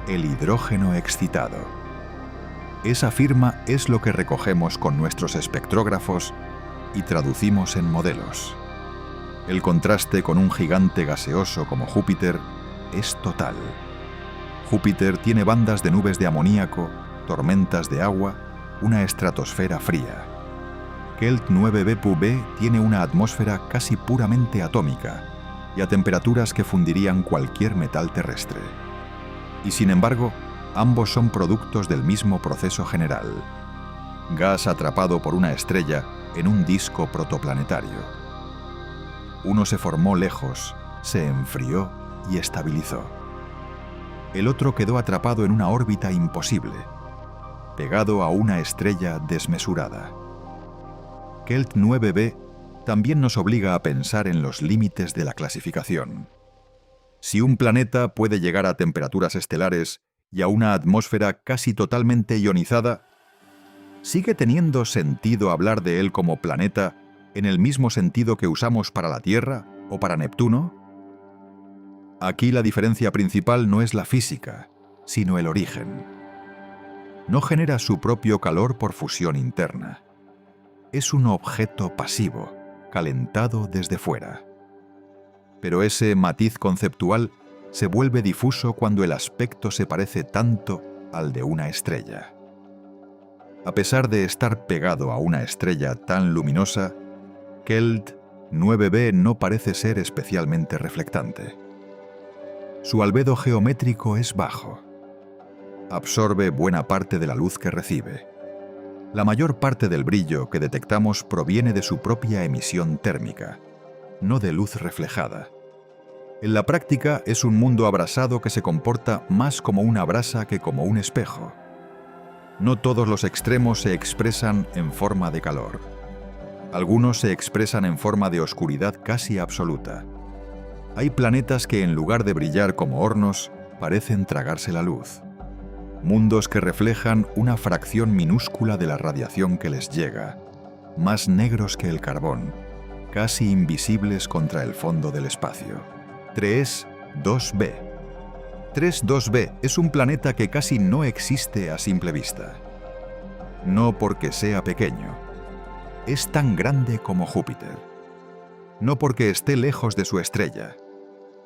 el hidrógeno excitado. Esa firma es lo que recogemos con nuestros espectrógrafos y traducimos en modelos. El contraste con un gigante gaseoso como Júpiter es total. Júpiter tiene bandas de nubes de amoníaco, tormentas de agua, una estratosfera fría. Kelt 9b tiene una atmósfera casi puramente atómica y a temperaturas que fundirían cualquier metal terrestre. Y sin embargo, ambos son productos del mismo proceso general. Gas atrapado por una estrella en un disco protoplanetario. Uno se formó lejos, se enfrió y estabilizó. El otro quedó atrapado en una órbita imposible, pegado a una estrella desmesurada. Kelt 9b también nos obliga a pensar en los límites de la clasificación. Si un planeta puede llegar a temperaturas estelares y a una atmósfera casi totalmente ionizada, ¿sigue teniendo sentido hablar de él como planeta en el mismo sentido que usamos para la Tierra o para Neptuno? Aquí la diferencia principal no es la física, sino el origen. No genera su propio calor por fusión interna. Es un objeto pasivo, calentado desde fuera. Pero ese matiz conceptual se vuelve difuso cuando el aspecto se parece tanto al de una estrella. A pesar de estar pegado a una estrella tan luminosa, Kelt 9b no parece ser especialmente reflectante. Su albedo geométrico es bajo. Absorbe buena parte de la luz que recibe. La mayor parte del brillo que detectamos proviene de su propia emisión térmica, no de luz reflejada. En la práctica es un mundo abrasado que se comporta más como una brasa que como un espejo. No todos los extremos se expresan en forma de calor. Algunos se expresan en forma de oscuridad casi absoluta. Hay planetas que en lugar de brillar como hornos, parecen tragarse la luz. Mundos que reflejan una fracción minúscula de la radiación que les llega, más negros que el carbón, casi invisibles contra el fondo del espacio. 3.2b. 3.2b es un planeta que casi no existe a simple vista. No porque sea pequeño. Es tan grande como Júpiter. No porque esté lejos de su estrella.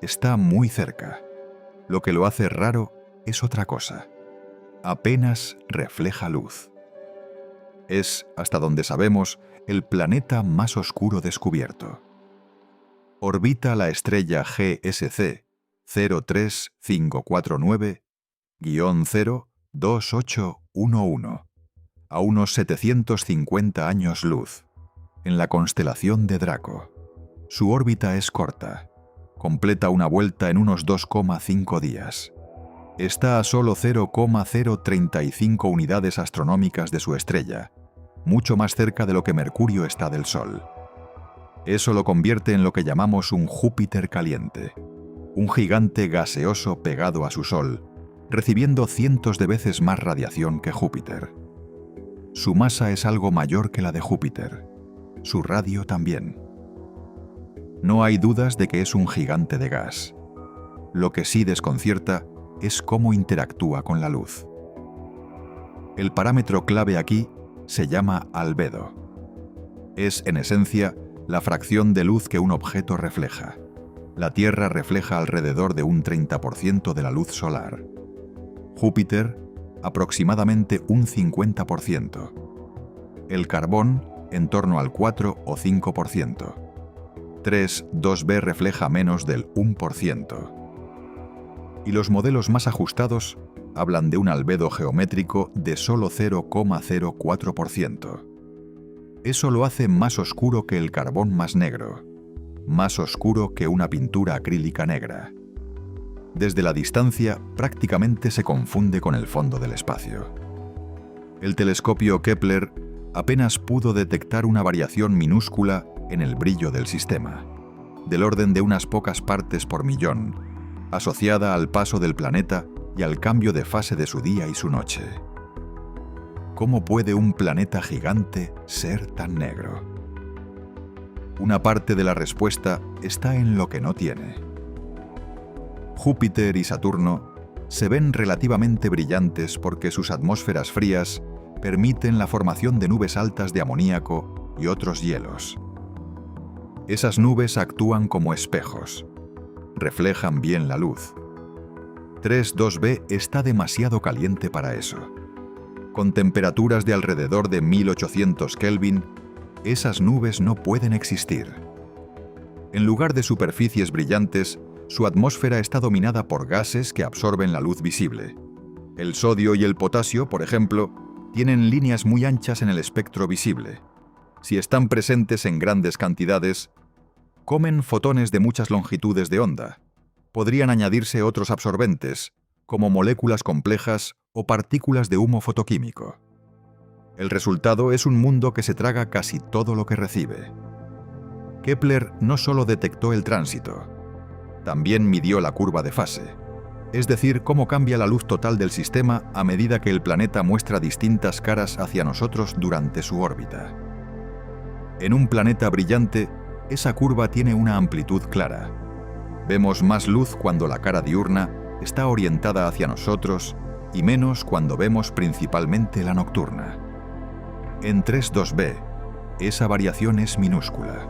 Está muy cerca. Lo que lo hace raro es otra cosa. Apenas refleja luz. Es, hasta donde sabemos, el planeta más oscuro descubierto. Orbita la estrella GSC 03549-02811 a unos 750 años luz, en la constelación de Draco. Su órbita es corta. Completa una vuelta en unos 2,5 días. Está a solo 0,035 unidades astronómicas de su estrella, mucho más cerca de lo que Mercurio está del Sol. Eso lo convierte en lo que llamamos un Júpiter caliente, un gigante gaseoso pegado a su Sol, recibiendo cientos de veces más radiación que Júpiter. Su masa es algo mayor que la de Júpiter, su radio también. No hay dudas de que es un gigante de gas. Lo que sí desconcierta es cómo interactúa con la luz. El parámetro clave aquí se llama albedo. Es, en esencia, la fracción de luz que un objeto refleja. La Tierra refleja alrededor de un 30% de la luz solar. Júpiter, aproximadamente un 50%. El carbón, en torno al 4 o 5%. 3.2b refleja menos del 1%. Y los modelos más ajustados hablan de un albedo geométrico de solo 0,04%. Eso lo hace más oscuro que el carbón más negro, más oscuro que una pintura acrílica negra. Desde la distancia prácticamente se confunde con el fondo del espacio. El telescopio Kepler apenas pudo detectar una variación minúscula en el brillo del sistema, del orden de unas pocas partes por millón, asociada al paso del planeta y al cambio de fase de su día y su noche. ¿Cómo puede un planeta gigante ser tan negro? Una parte de la respuesta está en lo que no tiene. Júpiter y Saturno se ven relativamente brillantes porque sus atmósferas frías permiten la formación de nubes altas de amoníaco y otros hielos. Esas nubes actúan como espejos. Reflejan bien la luz. 3.2b está demasiado caliente para eso. Con temperaturas de alrededor de 1800 Kelvin, esas nubes no pueden existir. En lugar de superficies brillantes, su atmósfera está dominada por gases que absorben la luz visible. El sodio y el potasio, por ejemplo, tienen líneas muy anchas en el espectro visible. Si están presentes en grandes cantidades, comen fotones de muchas longitudes de onda. Podrían añadirse otros absorbentes, como moléculas complejas o partículas de humo fotoquímico. El resultado es un mundo que se traga casi todo lo que recibe. Kepler no solo detectó el tránsito, también midió la curva de fase, es decir, cómo cambia la luz total del sistema a medida que el planeta muestra distintas caras hacia nosotros durante su órbita. En un planeta brillante, esa curva tiene una amplitud clara. Vemos más luz cuando la cara diurna está orientada hacia nosotros y menos cuando vemos principalmente la nocturna. En 3.2b, esa variación es minúscula.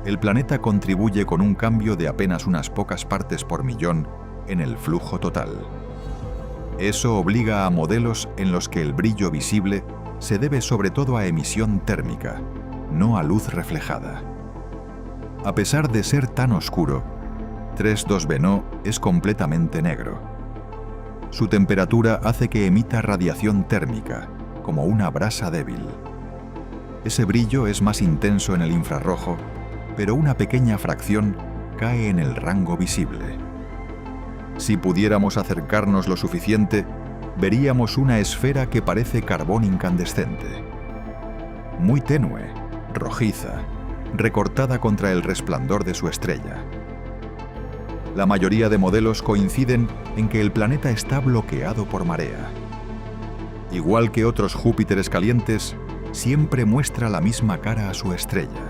El planeta contribuye con un cambio de apenas unas pocas partes por millón en el flujo total. Eso obliga a modelos en los que el brillo visible se debe sobre todo a emisión térmica, no a luz reflejada. A pesar de ser tan oscuro, 3.2b no es completamente negro. Su temperatura hace que emita radiación térmica, como una brasa débil. Ese brillo es más intenso en el infrarrojo, pero una pequeña fracción cae en el rango visible. Si pudiéramos acercarnos lo suficiente, veríamos una esfera que parece carbón incandescente. Muy tenue, rojiza, recortada contra el resplandor de su estrella. La mayoría de modelos coinciden en que el planeta está bloqueado por marea. Igual que otros Júpiteres calientes, siempre muestra la misma cara a su estrella.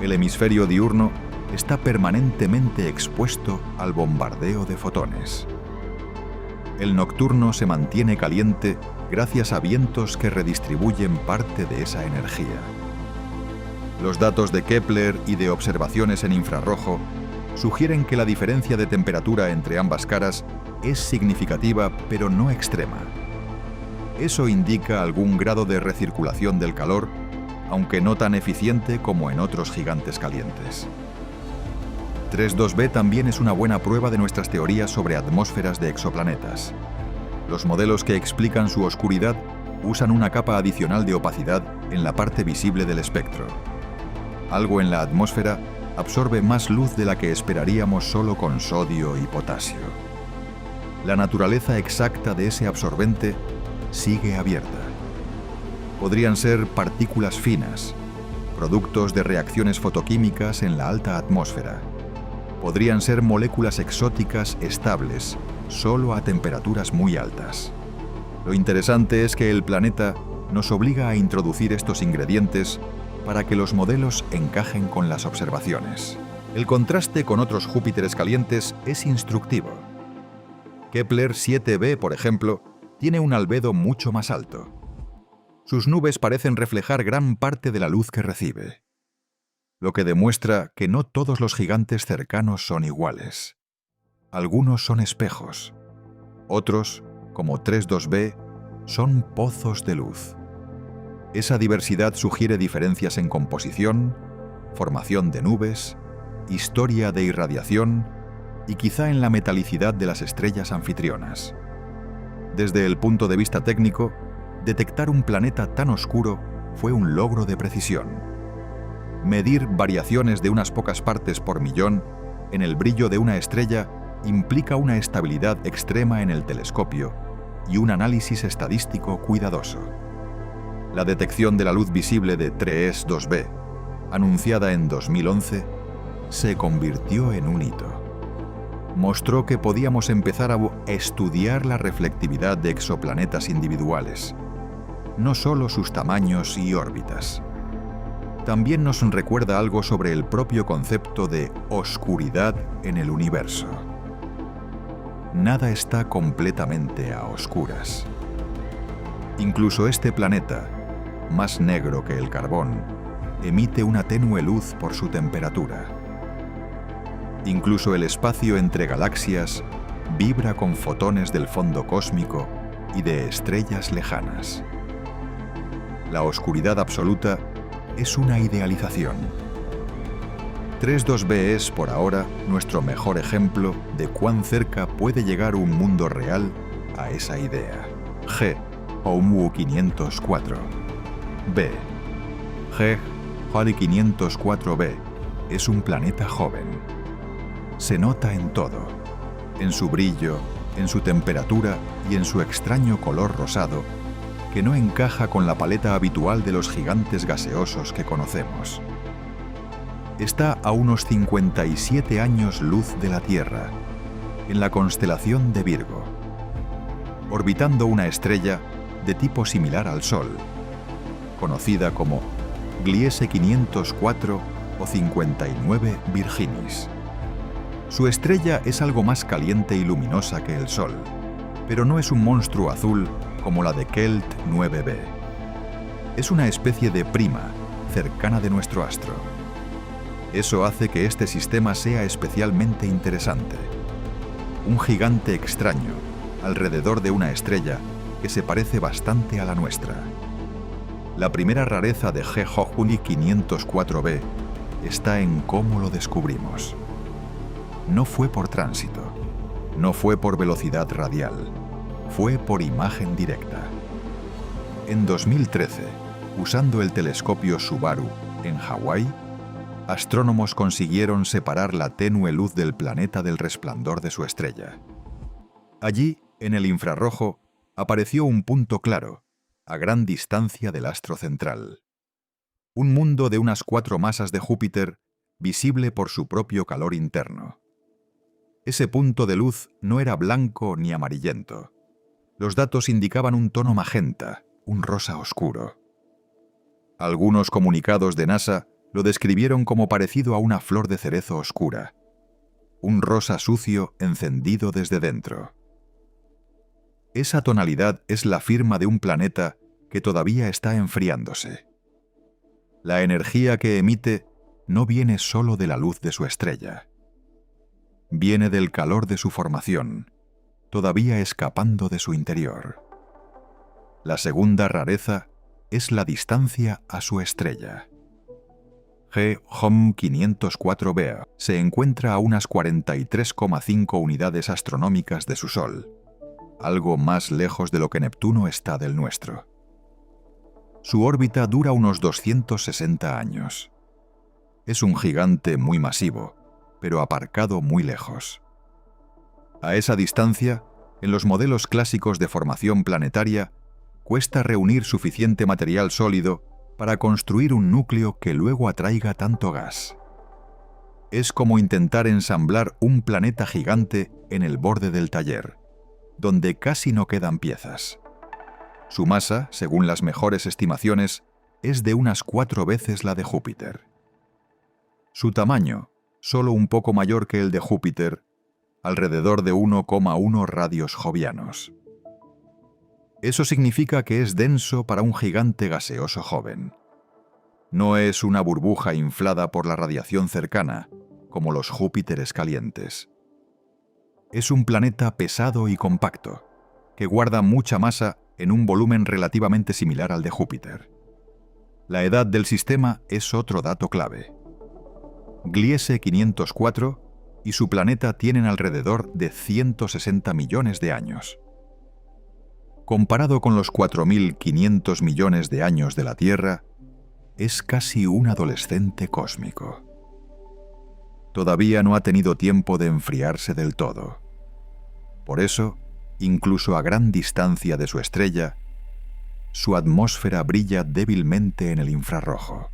El hemisferio diurno está permanentemente expuesto al bombardeo de fotones. El nocturno se mantiene caliente gracias a vientos que redistribuyen parte de esa energía. Los datos de Kepler y de observaciones en infrarrojo sugieren que la diferencia de temperatura entre ambas caras es significativa pero no extrema. Eso indica algún grado de recirculación del calor, aunque no tan eficiente como en otros gigantes calientes. 3.2b también es una buena prueba de nuestras teorías sobre atmósferas de exoplanetas. Los modelos que explican su oscuridad usan una capa adicional de opacidad en la parte visible del espectro. Algo en la atmósfera absorbe más luz de la que esperaríamos solo con sodio y potasio. La naturaleza exacta de ese absorbente sigue abierta. Podrían ser partículas finas, productos de reacciones fotoquímicas en la alta atmósfera. Podrían ser moléculas exóticas estables, solo a temperaturas muy altas. Lo interesante es que el planeta nos obliga a introducir estos ingredientes para que los modelos encajen con las observaciones. El contraste con otros Júpiteres calientes es instructivo. Kepler 7b, por ejemplo, tiene un albedo mucho más alto. Sus nubes parecen reflejar gran parte de la luz que recibe, lo que demuestra que no todos los gigantes cercanos son iguales. Algunos son espejos, otros, como 3.2b, son pozos de luz. Esa diversidad sugiere diferencias en composición, formación de nubes, historia de irradiación y quizá en la metalicidad de las estrellas anfitrionas. Desde el punto de vista técnico, detectar un planeta tan oscuro fue un logro de precisión. Medir variaciones de unas pocas partes por millón en el brillo de una estrella implica una estabilidad extrema en el telescopio y un análisis estadístico cuidadoso. La detección de la luz visible de 3.2b, anunciada en 2011, se convirtió en un hito. Mostró que podíamos empezar a estudiar la reflectividad de exoplanetas individuales, no solo sus tamaños y órbitas. También nos recuerda algo sobre el propio concepto de oscuridad en el universo. Nada está completamente a oscuras. Incluso este planeta, más negro que el carbón, emite una tenue luz por su temperatura. Incluso el espacio entre galaxias vibra con fotones del fondo cósmico y de estrellas lejanas. La oscuridad absoluta es una idealización. 32b es, por ahora, nuestro mejor ejemplo de cuán cerca puede llegar un mundo real a esa idea. G. Oumuamua 504. B. G. Halley 504b es un planeta joven. Se nota en todo, en su brillo, en su temperatura y en su extraño color rosado, que no encaja con la paleta habitual de los gigantes gaseosos que conocemos. Está a unos 57 años luz de la Tierra, en la constelación de Virgo, orbitando una estrella de tipo similar al Sol, conocida como Gliese 504 o 59 Virginis. Su estrella es algo más caliente y luminosa que el Sol, pero no es un monstruo azul como la de Kelt 9b. Es una especie de prima, cercana de nuestro astro. Eso hace que este sistema sea especialmente interesante. Un gigante extraño, alrededor de una estrella que se parece bastante a la nuestra. La primera rareza de G. Halley 504b está en cómo lo descubrimos. No fue por tránsito, no fue por velocidad radial, fue por imagen directa. En 2013, usando el telescopio Subaru en Hawái, astrónomos consiguieron separar la tenue luz del planeta del resplandor de su estrella. Allí, en el infrarrojo, apareció un punto claro, a gran distancia del astro central. Un mundo de unas 4 masas de Júpiter, visible por su propio calor interno. Ese punto de luz no era blanco ni amarillento. Los datos indicaban un tono magenta, un rosa oscuro. Algunos comunicados de NASA lo describieron como parecido a una flor de cerezo oscura, un rosa sucio encendido desde dentro. Esa tonalidad es la firma de un planeta que todavía está enfriándose. La energía que emite no viene solo de la luz de su estrella. Viene del calor de su formación, todavía escapando de su interior. La segunda rareza es la distancia a su estrella. G. Oumuamua 504b se encuentra a unas 43,5 unidades astronómicas de su Sol, algo más lejos de lo que Neptuno está del nuestro. Su órbita dura unos 260 años. Es un gigante muy masivo, pero aparcado muy lejos. A esa distancia, en los modelos clásicos de formación planetaria, cuesta reunir suficiente material sólido para construir un núcleo que luego atraiga tanto gas. Es como intentar ensamblar un planeta gigante en el borde del taller, donde casi no quedan piezas. Su masa, según las mejores estimaciones, es de unas 4 veces la de Júpiter. Su tamaño, solo un poco mayor que el de Júpiter, alrededor de 1,1 radios jovianos. Eso significa que es denso para un gigante gaseoso joven. No es una burbuja inflada por la radiación cercana, como los Júpiteres calientes. Es un planeta pesado y compacto, que guarda mucha masa en un volumen relativamente similar al de Júpiter. La edad del sistema es otro dato clave. Gliese 504 y su planeta tienen alrededor de 160 millones de años. Comparado con los 4.500 millones de años de la Tierra, es casi un adolescente cósmico. Todavía no ha tenido tiempo de enfriarse del todo. Por eso, incluso a gran distancia de su estrella, su atmósfera brilla débilmente en el infrarrojo.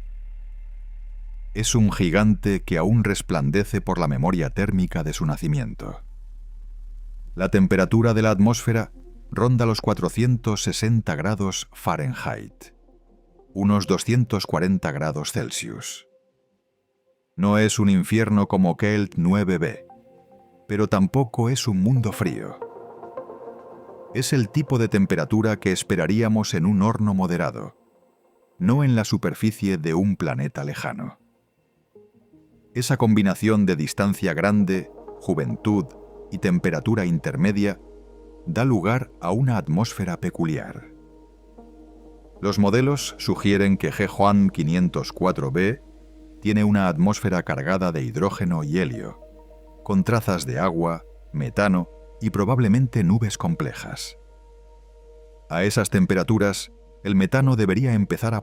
Es un gigante que aún resplandece por la memoria térmica de su nacimiento. La temperatura de la atmósfera ronda los 460 grados Fahrenheit, unos 240 grados Celsius. No es un infierno como Kelt 9b, pero tampoco es un mundo frío. Es el tipo de temperatura que esperaríamos en un horno moderado, no en la superficie de un planeta lejano. Esa combinación de distancia grande, juventud y temperatura intermedia da lugar a una atmósfera peculiar. Los modelos sugieren que G-Juan 504b tiene una atmósfera cargada de hidrógeno y helio, con trazas de agua, metano y probablemente nubes complejas. A esas temperaturas, el metano debería empezar a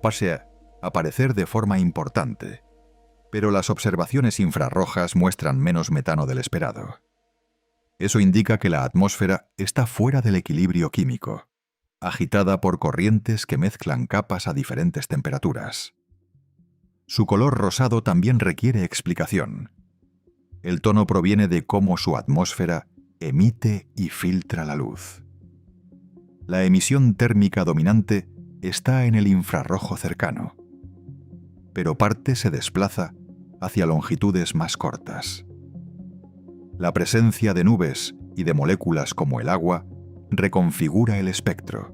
aparecer de forma importante, pero las observaciones infrarrojas muestran menos metano del esperado. Eso indica que la atmósfera está fuera del equilibrio químico, agitada por corrientes que mezclan capas a diferentes temperaturas. Su color rosado también requiere explicación. El tono proviene de cómo su atmósfera emite y filtra la luz. La emisión térmica dominante está en el infrarrojo cercano, pero parte se desplaza hacia longitudes más cortas. La presencia de nubes y de moléculas como el agua reconfigura el espectro,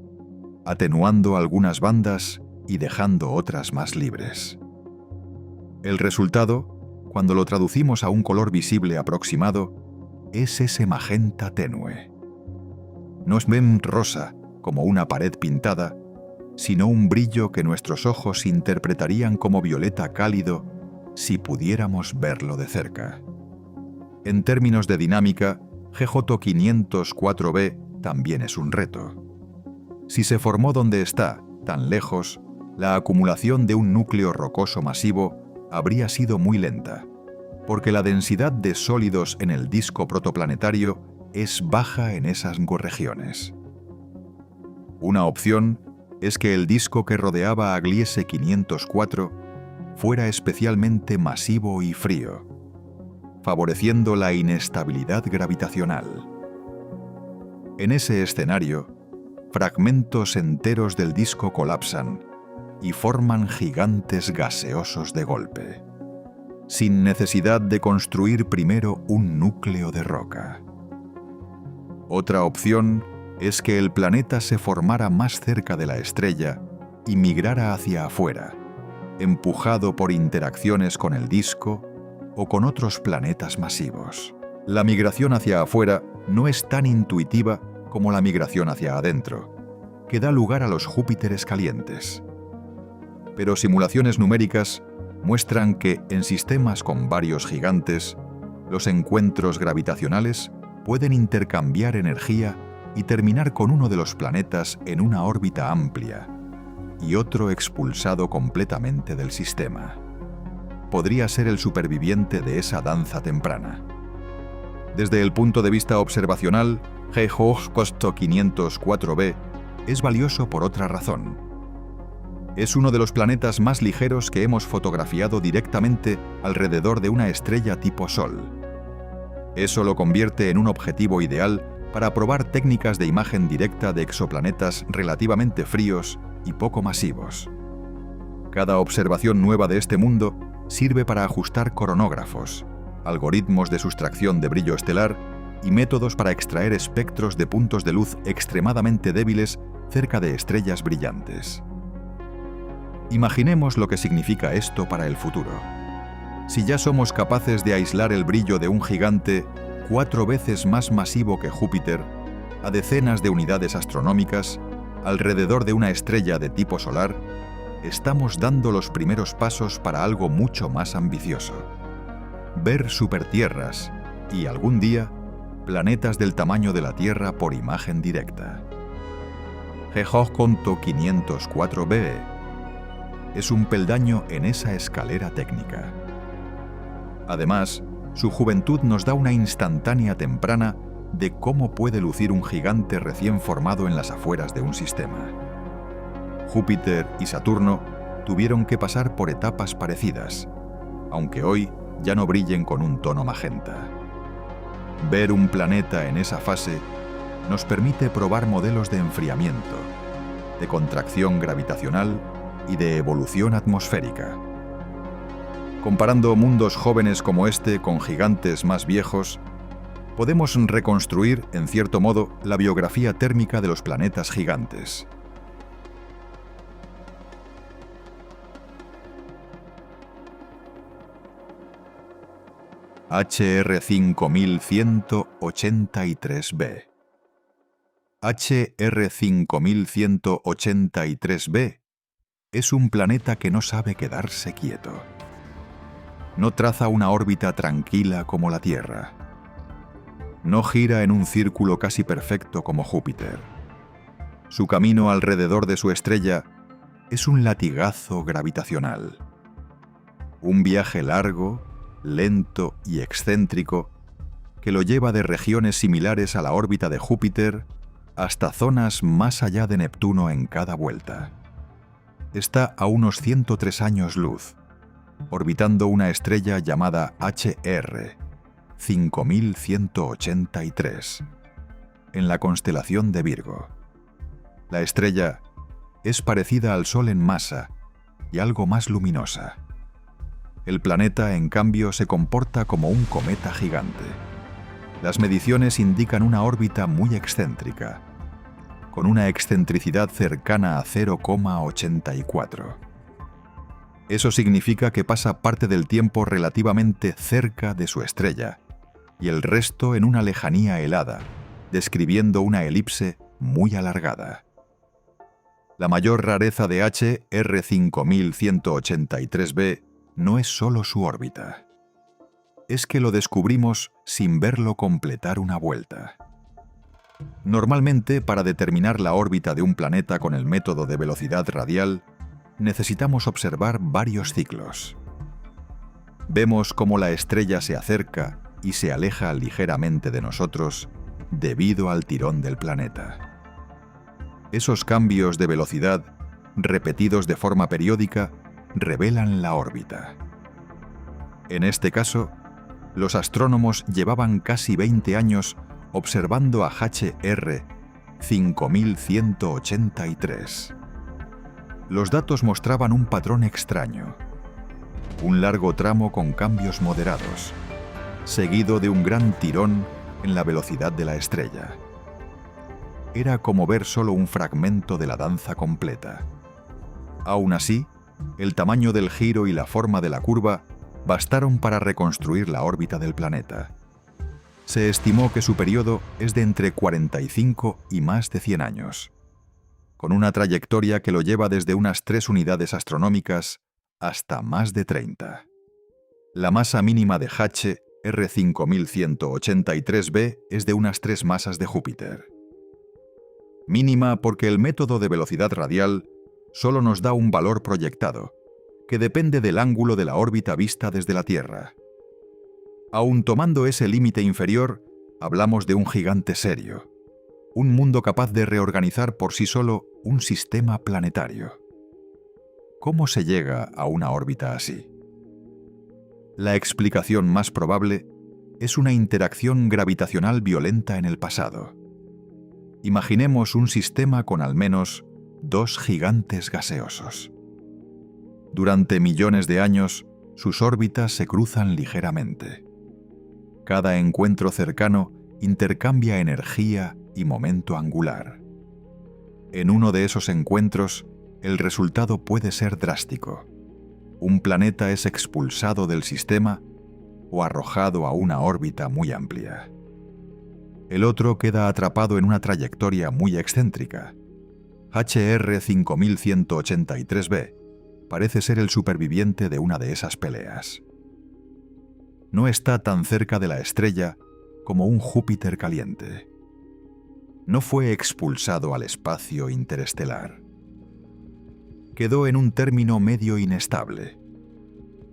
atenuando algunas bandas y dejando otras más libres. El resultado, cuando lo traducimos a un color visible aproximado, es ese magenta tenue. No es bien rosa, como una pared pintada, sino un brillo que nuestros ojos interpretarían como violeta cálido si pudiéramos verlo de cerca. En términos de dinámica, GJ504b también es un reto. Si se formó donde está, tan lejos, la acumulación de un núcleo rocoso masivo habría sido muy lenta, porque la densidad de sólidos en el disco protoplanetario es baja en esas regiones. Una opción es que el disco que rodeaba a Gliese 504 fuera especialmente masivo y frío, favoreciendo la inestabilidad gravitacional. En ese escenario, fragmentos enteros del disco colapsan y forman gigantes gaseosos de golpe, sin necesidad de construir primero un núcleo de roca. Otra opción es que el planeta se formara más cerca de la estrella y migrara hacia afuera, empujado por interacciones con el disco o con otros planetas masivos. La migración hacia afuera no es tan intuitiva como la migración hacia adentro, que da lugar a los Júpiteres calientes. Pero simulaciones numéricas muestran que en sistemas con varios gigantes, los encuentros gravitacionales pueden intercambiar energía y terminar con uno de los planetas en una órbita amplia y otro expulsado completamente del sistema. Podría ser el superviviente de esa danza temprana. Desde el punto de vista observacional, GJ504b es valioso por otra razón. Es uno de los planetas más ligeros que hemos fotografiado directamente alrededor de una estrella tipo Sol. Eso lo convierte en un objetivo ideal para probar técnicas de imagen directa de exoplanetas relativamente fríos y poco masivos. Cada observación nueva de este mundo sirve para ajustar coronógrafos, algoritmos de sustracción de brillo estelar y métodos para extraer espectros de puntos de luz extremadamente débiles cerca de estrellas brillantes. Imaginemos lo que significa esto para el futuro. Si ya somos capaces de aislar el brillo de un gigante 4 veces más masivo que Júpiter, a decenas de unidades astronómicas, alrededor de una estrella de tipo solar, estamos dando los primeros pasos para algo mucho más ambicioso. Ver supertierras y, algún día, planetas del tamaño de la Tierra por imagen directa. GJ504b es un peldaño en esa escalera técnica. Además, su juventud nos da una instantánea temprana de cómo puede lucir un gigante recién formado en las afueras de un sistema. Júpiter y Saturno tuvieron que pasar por etapas parecidas, aunque hoy ya no brillen con un tono magenta. Ver un planeta en esa fase nos permite probar modelos de enfriamiento, de contracción gravitacional y de evolución atmosférica. Comparando mundos jóvenes como este con gigantes más viejos, podemos reconstruir, en cierto modo, la biografía térmica de los planetas gigantes. HR 5183b. HR 5183b es un planeta que no sabe quedarse quieto. No traza una órbita tranquila como la Tierra. No gira en un círculo casi perfecto como Júpiter. Su camino alrededor de su estrella es un latigazo gravitacional. Un viaje largo, lento y excéntrico que lo lleva de regiones similares a la órbita de Júpiter hasta zonas más allá de Neptuno en cada vuelta. Está a unos 103 años luz, orbitando una estrella llamada HR 5183, en la constelación de Virgo. La estrella es parecida al Sol en masa y algo más luminosa. El planeta, en cambio, se comporta como un cometa gigante. Las mediciones indican una órbita muy excéntrica, con una excentricidad cercana a 0,84. Eso significa que pasa parte del tiempo relativamente cerca de su estrella y el resto en una lejanía helada, describiendo una elipse muy alargada. La mayor rareza de HR 5183b no es solo su órbita. Es que lo descubrimos sin verlo completar una vuelta. Normalmente, para determinar la órbita de un planeta con el método de velocidad radial, necesitamos observar varios ciclos. Vemos cómo la estrella se acerca y se aleja ligeramente de nosotros debido al tirón del planeta. Esos cambios de velocidad, repetidos de forma periódica, revelan la órbita. En este caso, los astrónomos llevaban casi 20 años observando a HR 5183. Los datos mostraban un patrón extraño. Un largo tramo con cambios moderados, seguido de un gran tirón en la velocidad de la estrella. Era como ver solo un fragmento de la danza completa. Aún así, el tamaño del giro y la forma de la curva bastaron para reconstruir la órbita del planeta. Se estimó que su periodo es de entre 45 y más de 100 años, con una trayectoria que lo lleva desde unas 3 unidades astronómicas hasta más de 30. La masa mínima de HR 5183b es de unas 3 masas de Júpiter. Mínima porque el método de velocidad radial solo nos da un valor proyectado, que depende del ángulo de la órbita vista desde la Tierra. Aun tomando ese límite inferior, hablamos de un gigante serio, un mundo capaz de reorganizar por sí solo un sistema planetario. ¿Cómo se llega a una órbita así? La explicación más probable es una interacción gravitacional violenta en el pasado. Imaginemos un sistema con al menos 2 gigantes gaseosos. Durante millones de años, sus órbitas se cruzan ligeramente. Cada encuentro cercano intercambia energía y momento angular. En uno de esos encuentros, el resultado puede ser drástico. Un planeta es expulsado del sistema o arrojado a una órbita muy amplia. El otro queda atrapado en una trayectoria muy excéntrica. HR 5183b parece ser el superviviente de una de esas peleas. No está tan cerca de la estrella como un Júpiter caliente. No fue expulsado al espacio interestelar. Quedó en un término medio inestable.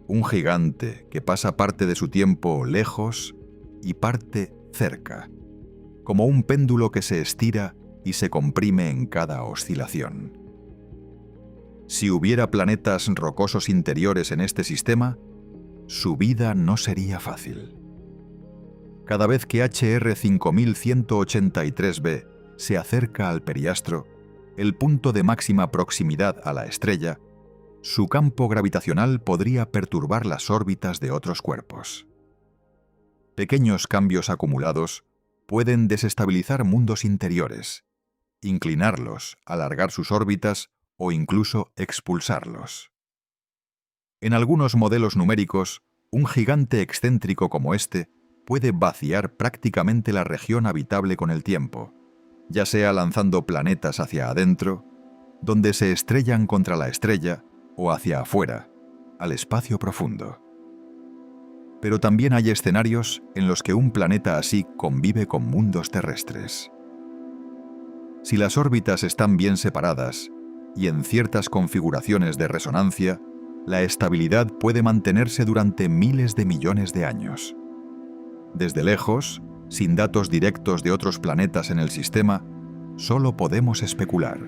Un gigante que pasa parte de su tiempo lejos y parte cerca, como un péndulo que se estira y se comprime en cada oscilación. Si hubiera planetas rocosos interiores en este sistema, su vida no sería fácil. Cada vez que HR 5183b se acerca al periastro, el punto de máxima proximidad a la estrella, su campo gravitacional podría perturbar las órbitas de otros cuerpos. Pequeños cambios acumulados pueden desestabilizar mundos interiores, inclinarlos, alargar sus órbitas o incluso expulsarlos. En algunos modelos numéricos, Un gigante excéntrico como este puede vaciar prácticamente la región habitable con el tiempo, ya sea lanzando planetas hacia adentro, donde se estrellan contra la estrella, o hacia afuera, al espacio profundo. Pero también hay escenarios en los que un planeta así convive con mundos terrestres. Si las órbitas están bien separadas y en ciertas configuraciones de resonancia, la estabilidad puede mantenerse durante miles de millones de años. Desde lejos, sin datos directos de otros planetas en el sistema, solo podemos especular.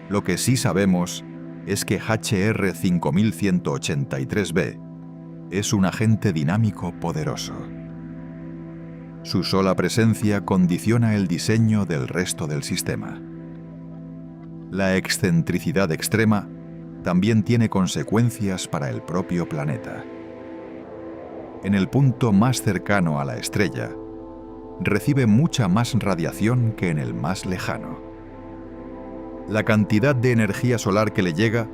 Lo que sí sabemos es que HR 5183b es un agente dinámico poderoso. Su sola presencia condiciona el diseño del resto del sistema. La excentricidad extrema también tiene consecuencias para el propio planeta. En el punto más cercano a la estrella, recibe mucha más radiación que en el más lejano. La cantidad de energía solar que le llega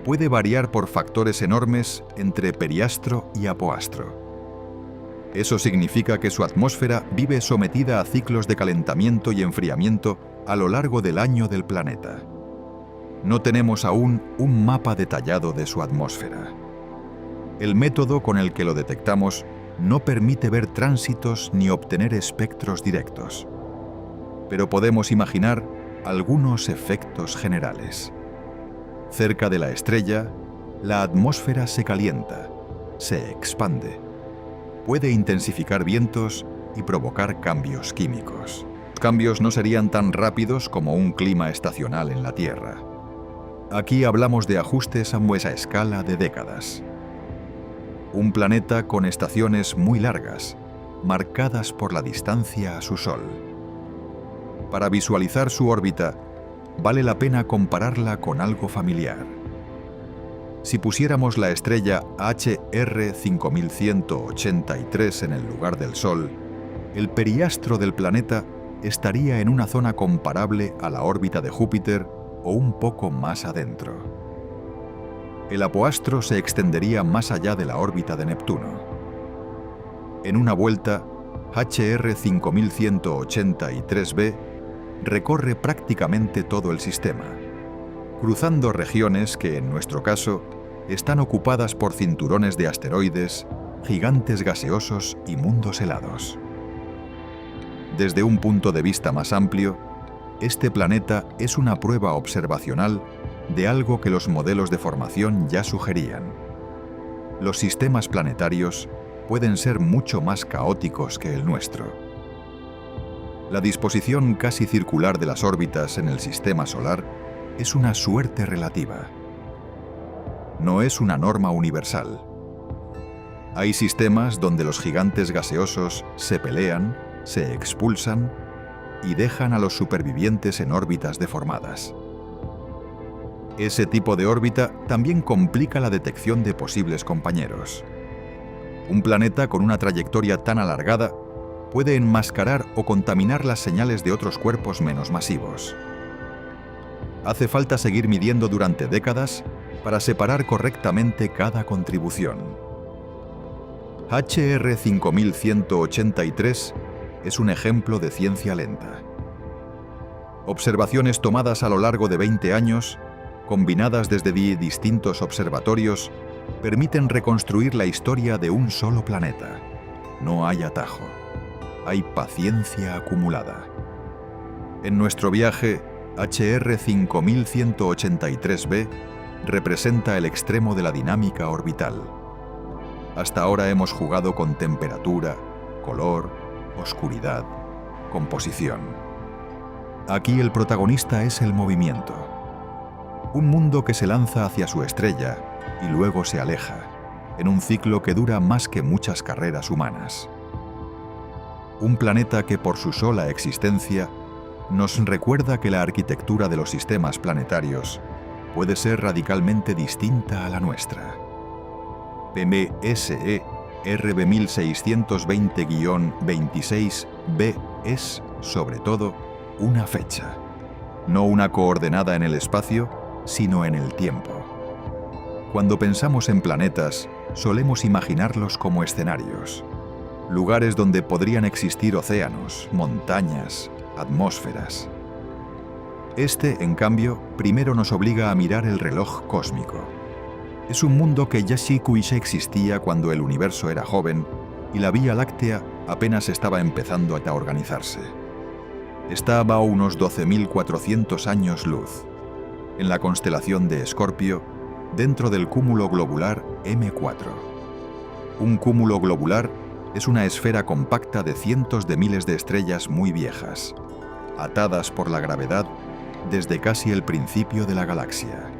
puede variar por factores enormes entre periastro y apoastro. Eso significa que su atmósfera vive sometida a ciclos de calentamiento y enfriamiento a lo largo del año del planeta. No tenemos aún un mapa detallado de su atmósfera. El método con el que lo detectamos no permite ver tránsitos ni obtener espectros directos. Pero podemos imaginar algunos efectos generales. Cerca de la estrella, la atmósfera se calienta, se expande. Puede intensificar vientos y provocar cambios químicos. Los cambios no serían tan rápidos como un clima estacional en la Tierra. Aquí hablamos de ajustes a escala de décadas. Un planeta con estaciones muy largas, marcadas por la distancia a su Sol. Para visualizar su órbita, vale la pena compararla con algo familiar. Si pusiéramos la estrella HR 5183 en el lugar del Sol, el periastro del planeta estaría en una zona comparable a la órbita de Júpiter o un poco más adentro. El apoastro se extendería más allá de la órbita de Neptuno. En una vuelta, HR 5183b recorre prácticamente todo el sistema, cruzando regiones que, en nuestro caso, están ocupadas por cinturones de asteroides, gigantes gaseosos y mundos helados. Desde un punto de vista más amplio, este planeta es una prueba observacional de algo que los modelos de formación ya sugerían. Los sistemas planetarios pueden ser mucho más caóticos que el nuestro. La disposición casi circular de las órbitas en el sistema solar es una suerte relativa. No es una norma universal. Hay sistemas donde los gigantes gaseosos se pelean, se expulsan y dejan a los supervivientes en órbitas deformadas. Ese tipo de órbita también complica la detección de posibles compañeros. Un planeta con una trayectoria tan alargada puede enmascarar o contaminar las señales de otros cuerpos menos masivos. Hace falta seguir midiendo durante décadas para separar correctamente cada contribución. HR 5183 es un ejemplo de ciencia lenta. Observaciones tomadas a lo largo de 20 años, combinadas desde distintos observatorios, permiten reconstruir la historia de un solo planeta. No hay atajo. Hay paciencia acumulada. En nuestro viaje, HR 5183b representa el extremo de la dinámica orbital. Hasta ahora hemos jugado con temperatura, color, oscuridad, composición. Aquí el protagonista es el movimiento. Un mundo que se lanza hacia su estrella y luego se aleja, en un ciclo que dura más que muchas carreras humanas. Un planeta que por su sola existencia nos recuerda que la arquitectura de los sistemas planetarios puede ser radicalmente distinta a la nuestra. PMSE RB 1620-26b es, sobre todo, una fecha, no una coordenada en el espacio, sino en el tiempo. Cuando pensamos en planetas, solemos imaginarlos como escenarios, lugares donde podrían existir océanos, montañas, atmósferas. Este, en cambio, primero nos obliga a mirar el reloj cósmico. Es un mundo que ya sí existía cuando el universo era joven y la Vía Láctea apenas estaba empezando a organizarse. Estaba a unos 12.400 años luz, en la constelación de Escorpio, dentro del cúmulo globular M4. Un cúmulo globular es una esfera compacta de cientos de miles de estrellas muy viejas, atadas por la gravedad desde casi el principio de la galaxia.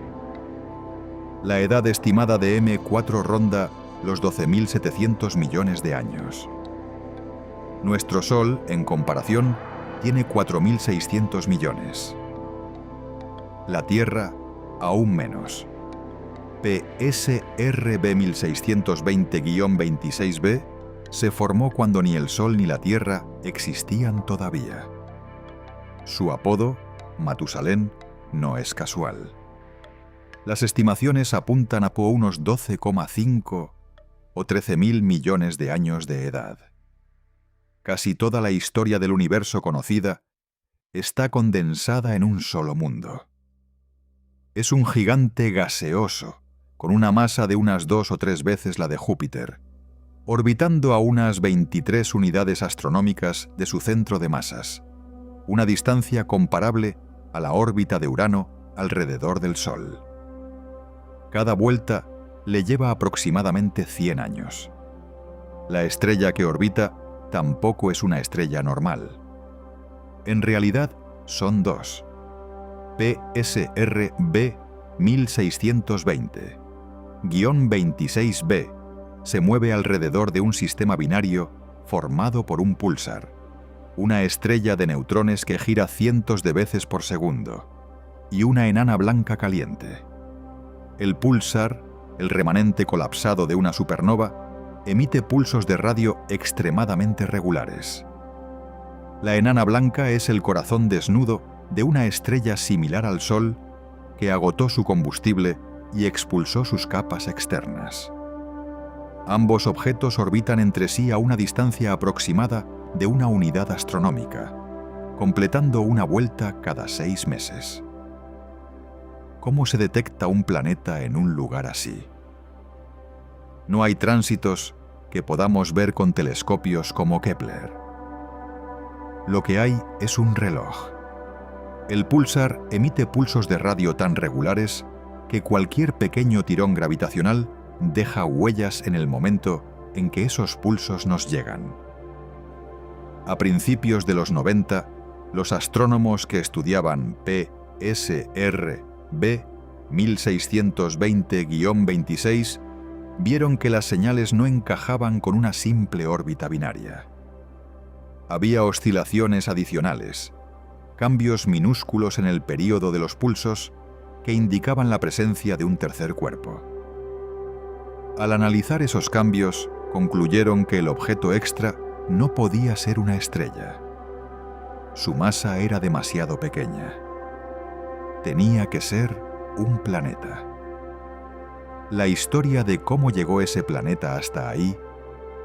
La edad estimada de M4 ronda los 12.700 millones de años. Nuestro Sol, en comparación, tiene 4.600 millones. La Tierra, aún menos. PSRB 1620-26b se formó cuando ni el Sol ni la Tierra existían todavía. Su apodo, Matusalén, no es casual. Las estimaciones apuntan a unos 12,5 o 13.000 millones de años de edad. Casi toda la historia del universo conocida está condensada en un solo mundo. Es un gigante gaseoso, con una masa de unas 2 o 3 veces la de Júpiter, orbitando a unas 23 unidades astronómicas de su centro de masas, una distancia comparable a la órbita de Urano alrededor del Sol. Cada vuelta le lleva aproximadamente 100 años. La estrella que orbita tampoco es una estrella normal. En realidad son dos. PSRB 1620-26b se mueve alrededor de un sistema binario formado por un púlsar, una estrella de neutrones que gira cientos de veces por segundo, y una enana blanca caliente. El púlsar, el remanente colapsado de una supernova, emite pulsos de radio extremadamente regulares. La enana blanca es el corazón desnudo de una estrella similar al Sol que agotó su combustible y expulsó sus capas externas. Ambos objetos orbitan entre sí a una distancia aproximada de una unidad astronómica, completando una vuelta cada 6 meses. ¿Cómo se detecta un planeta en un lugar así? No hay tránsitos que podamos ver con telescopios como Kepler. Lo que hay es un reloj. El púlsar emite pulsos de radio tan regulares que cualquier pequeño tirón gravitacional deja huellas en el momento en que esos pulsos nos llegan. A principios de los 90, los astrónomos que estudiaban PSRB 1620-26 vieron que las señales no encajaban con una simple órbita binaria. Había oscilaciones adicionales, cambios minúsculos en el período de los pulsos que indicaban la presencia de un tercer cuerpo. Al analizar esos cambios, concluyeron que el objeto extra no podía ser una estrella. Su masa era demasiado pequeña. Tenía que ser un planeta. La historia de cómo llegó ese planeta hasta ahí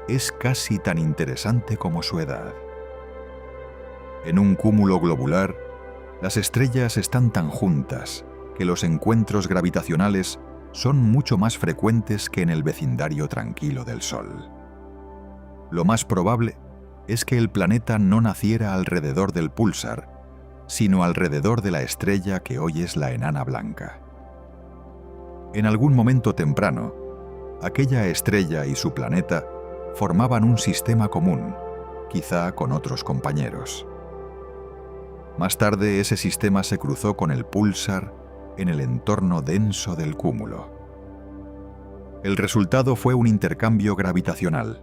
es casi tan interesante como su edad. En un cúmulo globular, las estrellas están tan juntas que los encuentros gravitacionales son mucho más frecuentes que en el vecindario tranquilo del Sol. Lo más probable es que el planeta no naciera alrededor del púlsar, sino alrededor de la estrella que hoy es la enana blanca. En algún momento temprano, aquella estrella y su planeta formaban un sistema común, quizá con otros compañeros. Más tarde, ese sistema se cruzó con el púlsar en el entorno denso del cúmulo. El resultado fue un intercambio gravitacional.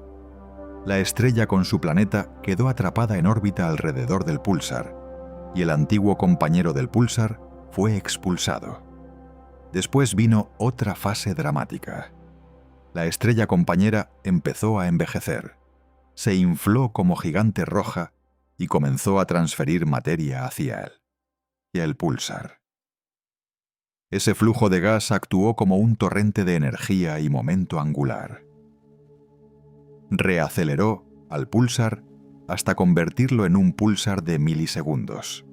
La estrella con su planeta quedó atrapada en órbita alrededor del púlsar, y el antiguo compañero del púlsar fue expulsado. Después vino otra fase dramática. La estrella compañera empezó a envejecer, se infló como gigante roja y comenzó a transferir materia hacia él y el púlsar. Ese flujo de gas actuó como un torrente de energía y momento angular. Reaceleró al púlsar hasta convertirlo en un púlsar de milisegundos,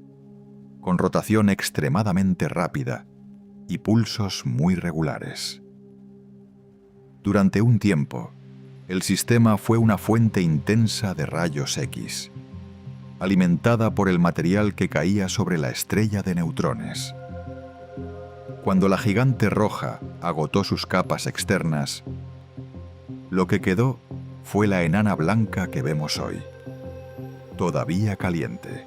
con rotación extremadamente rápida y pulsos muy regulares. Durante un tiempo, el sistema fue una fuente intensa de rayos X, alimentada por el material que caía sobre la estrella de neutrones. Cuando la gigante roja agotó sus capas externas, lo que quedó fue la enana blanca que vemos hoy, todavía caliente.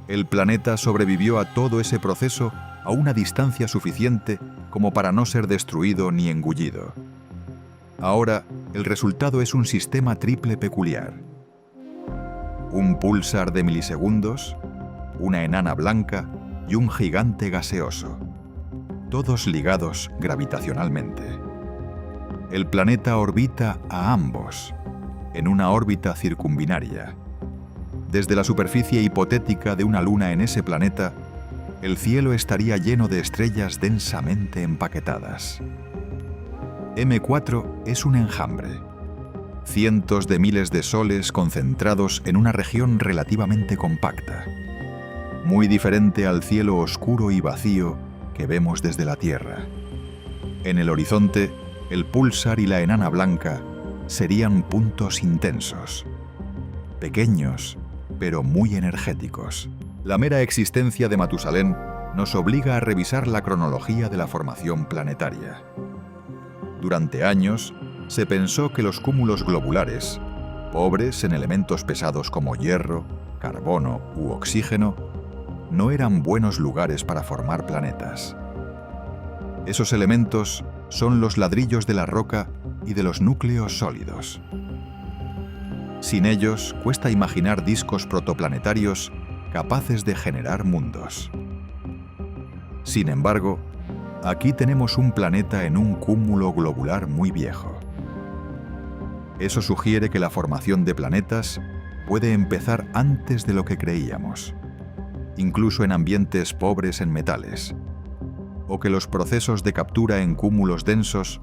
El planeta sobrevivió a todo ese proceso a una distancia suficiente como para no ser destruido ni engullido. Ahora, el resultado es un sistema triple peculiar. Un púlsar de milisegundos, una enana blanca y un gigante gaseoso, todos ligados gravitacionalmente. El planeta orbita a ambos, en una órbita circumbinaria. Desde la superficie hipotética de una luna en ese planeta, el cielo estaría lleno de estrellas densamente empaquetadas. M4 es un enjambre. Cientos de miles de soles concentrados en una región relativamente compacta, muy diferente al cielo oscuro y vacío que vemos desde la Tierra. En el horizonte, el púlsar y la enana blanca serían puntos intensos, pequeños, pero muy energéticos. La mera existencia de Matusalén nos obliga a revisar la cronología de la formación planetaria. Durante años, se pensó que los cúmulos globulares, pobres en elementos pesados como hierro, carbono u oxígeno, no eran buenos lugares para formar planetas. Esos elementos son los ladrillos de la roca y de los núcleos sólidos. Sin ellos, cuesta imaginar discos protoplanetarios capaces de generar mundos. Sin embargo, aquí tenemos un planeta en un cúmulo globular muy viejo. Eso sugiere que la formación de planetas puede empezar antes de lo que creíamos, incluso en ambientes pobres en metales, o que los procesos de captura en cúmulos densos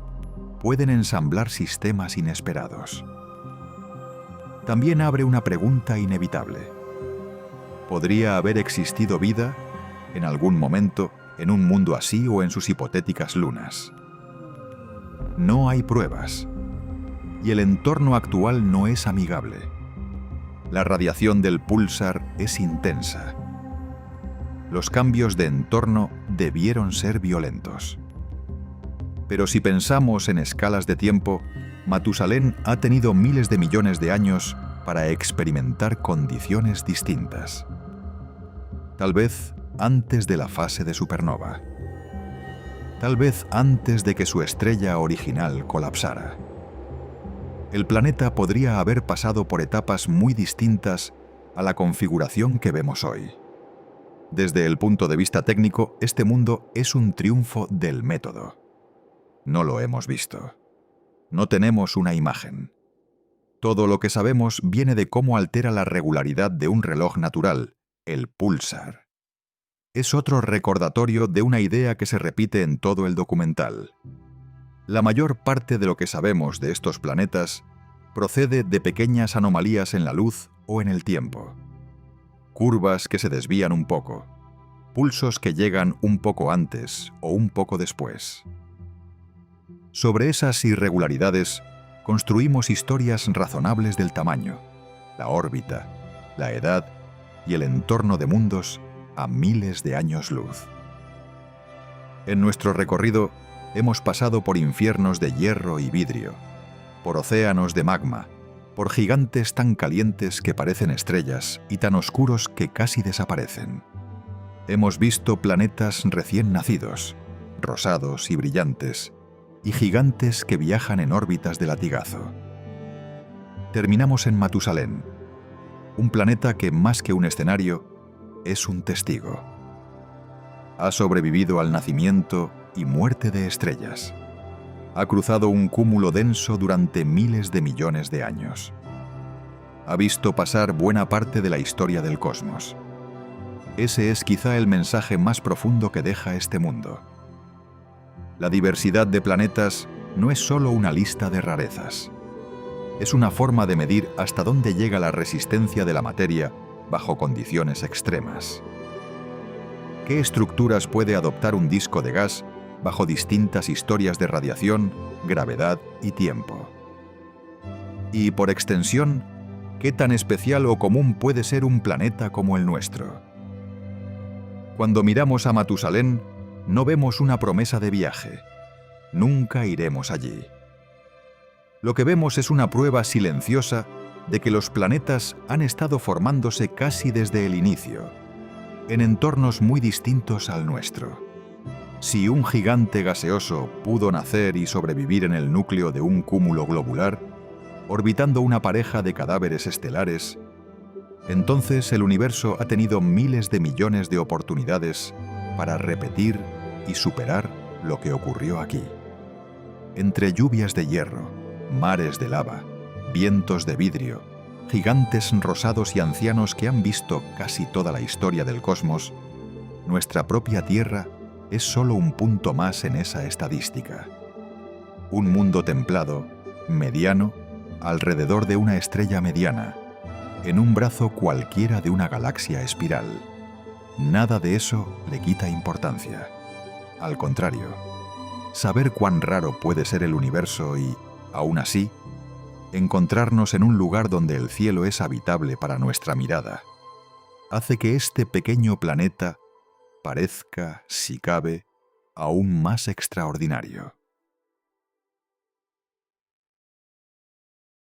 pueden ensamblar sistemas inesperados. También abre una pregunta inevitable. ¿Podría haber existido vida, en algún momento, en un mundo así o en sus hipotéticas lunas? No hay pruebas, y el entorno actual no es amigable. La radiación del púlsar es intensa. Los cambios de entorno debieron ser violentos. Pero si pensamos en escalas de tiempo, Matusalén ha tenido miles de millones de años para experimentar condiciones distintas. Tal vez antes de la fase de supernova. Tal vez antes de que su estrella original colapsara. El planeta podría haber pasado por etapas muy distintas a la configuración que vemos hoy. Desde el punto de vista técnico, este mundo es un triunfo del método. No lo hemos visto. No tenemos una imagen. Todo lo que sabemos viene de cómo altera la regularidad de un reloj natural, el púlsar. Es otro recordatorio de una idea que se repite en todo el documental. La mayor parte de lo que sabemos de estos planetas procede de pequeñas anomalías en la luz o en el tiempo. Curvas que se desvían un poco, pulsos que llegan un poco antes o un poco después. Sobre esas irregularidades, construimos historias razonables del tamaño, la órbita, la edad y el entorno de mundos a miles de años luz. En nuestro recorrido, hemos pasado por infiernos de hierro y vidrio, por océanos de magma, por gigantes tan calientes que parecen estrellas y tan oscuros que casi desaparecen. Hemos visto planetas recién nacidos, rosados y brillantes, y gigantes que viajan en órbitas de latigazo. Terminamos en Matusalén, un planeta que, más que un escenario, es un testigo. Ha sobrevivido al nacimiento y muerte de estrellas. Ha cruzado un cúmulo denso durante miles de millones de años. Ha visto pasar buena parte de la historia del cosmos. Ese es quizá el mensaje más profundo que deja este mundo. La diversidad de planetas no es solo una lista de rarezas. Es una forma de medir hasta dónde llega la resistencia de la materia bajo condiciones extremas. ¿Qué estructuras puede adoptar un disco de gas bajo distintas historias de radiación, gravedad y tiempo? Y, por extensión, ¿qué tan especial o común puede ser un planeta como el nuestro? Cuando miramos a Matusalén, no vemos una promesa de viaje. Nunca iremos allí. Lo que vemos es una prueba silenciosa de que los planetas han estado formándose casi desde el inicio, en entornos muy distintos al nuestro. Si un gigante gaseoso pudo nacer y sobrevivir en el núcleo de un cúmulo globular, orbitando una pareja de cadáveres estelares, entonces el universo ha tenido miles de millones de oportunidades para repetir y superar lo que ocurrió aquí. Entre lluvias de hierro, mares de lava, vientos de vidrio, gigantes rosados y ancianos que han visto casi toda la historia del cosmos, nuestra propia Tierra es solo un punto más en esa estadística. Un mundo templado, mediano, alrededor de una estrella mediana, en un brazo cualquiera de una galaxia espiral. Nada de eso le quita importancia. Al contrario, saber cuán raro puede ser el universo y, aún así, encontrarnos en un lugar donde el cielo es habitable para nuestra mirada, hace que este pequeño planeta parezca, si cabe, aún más extraordinario.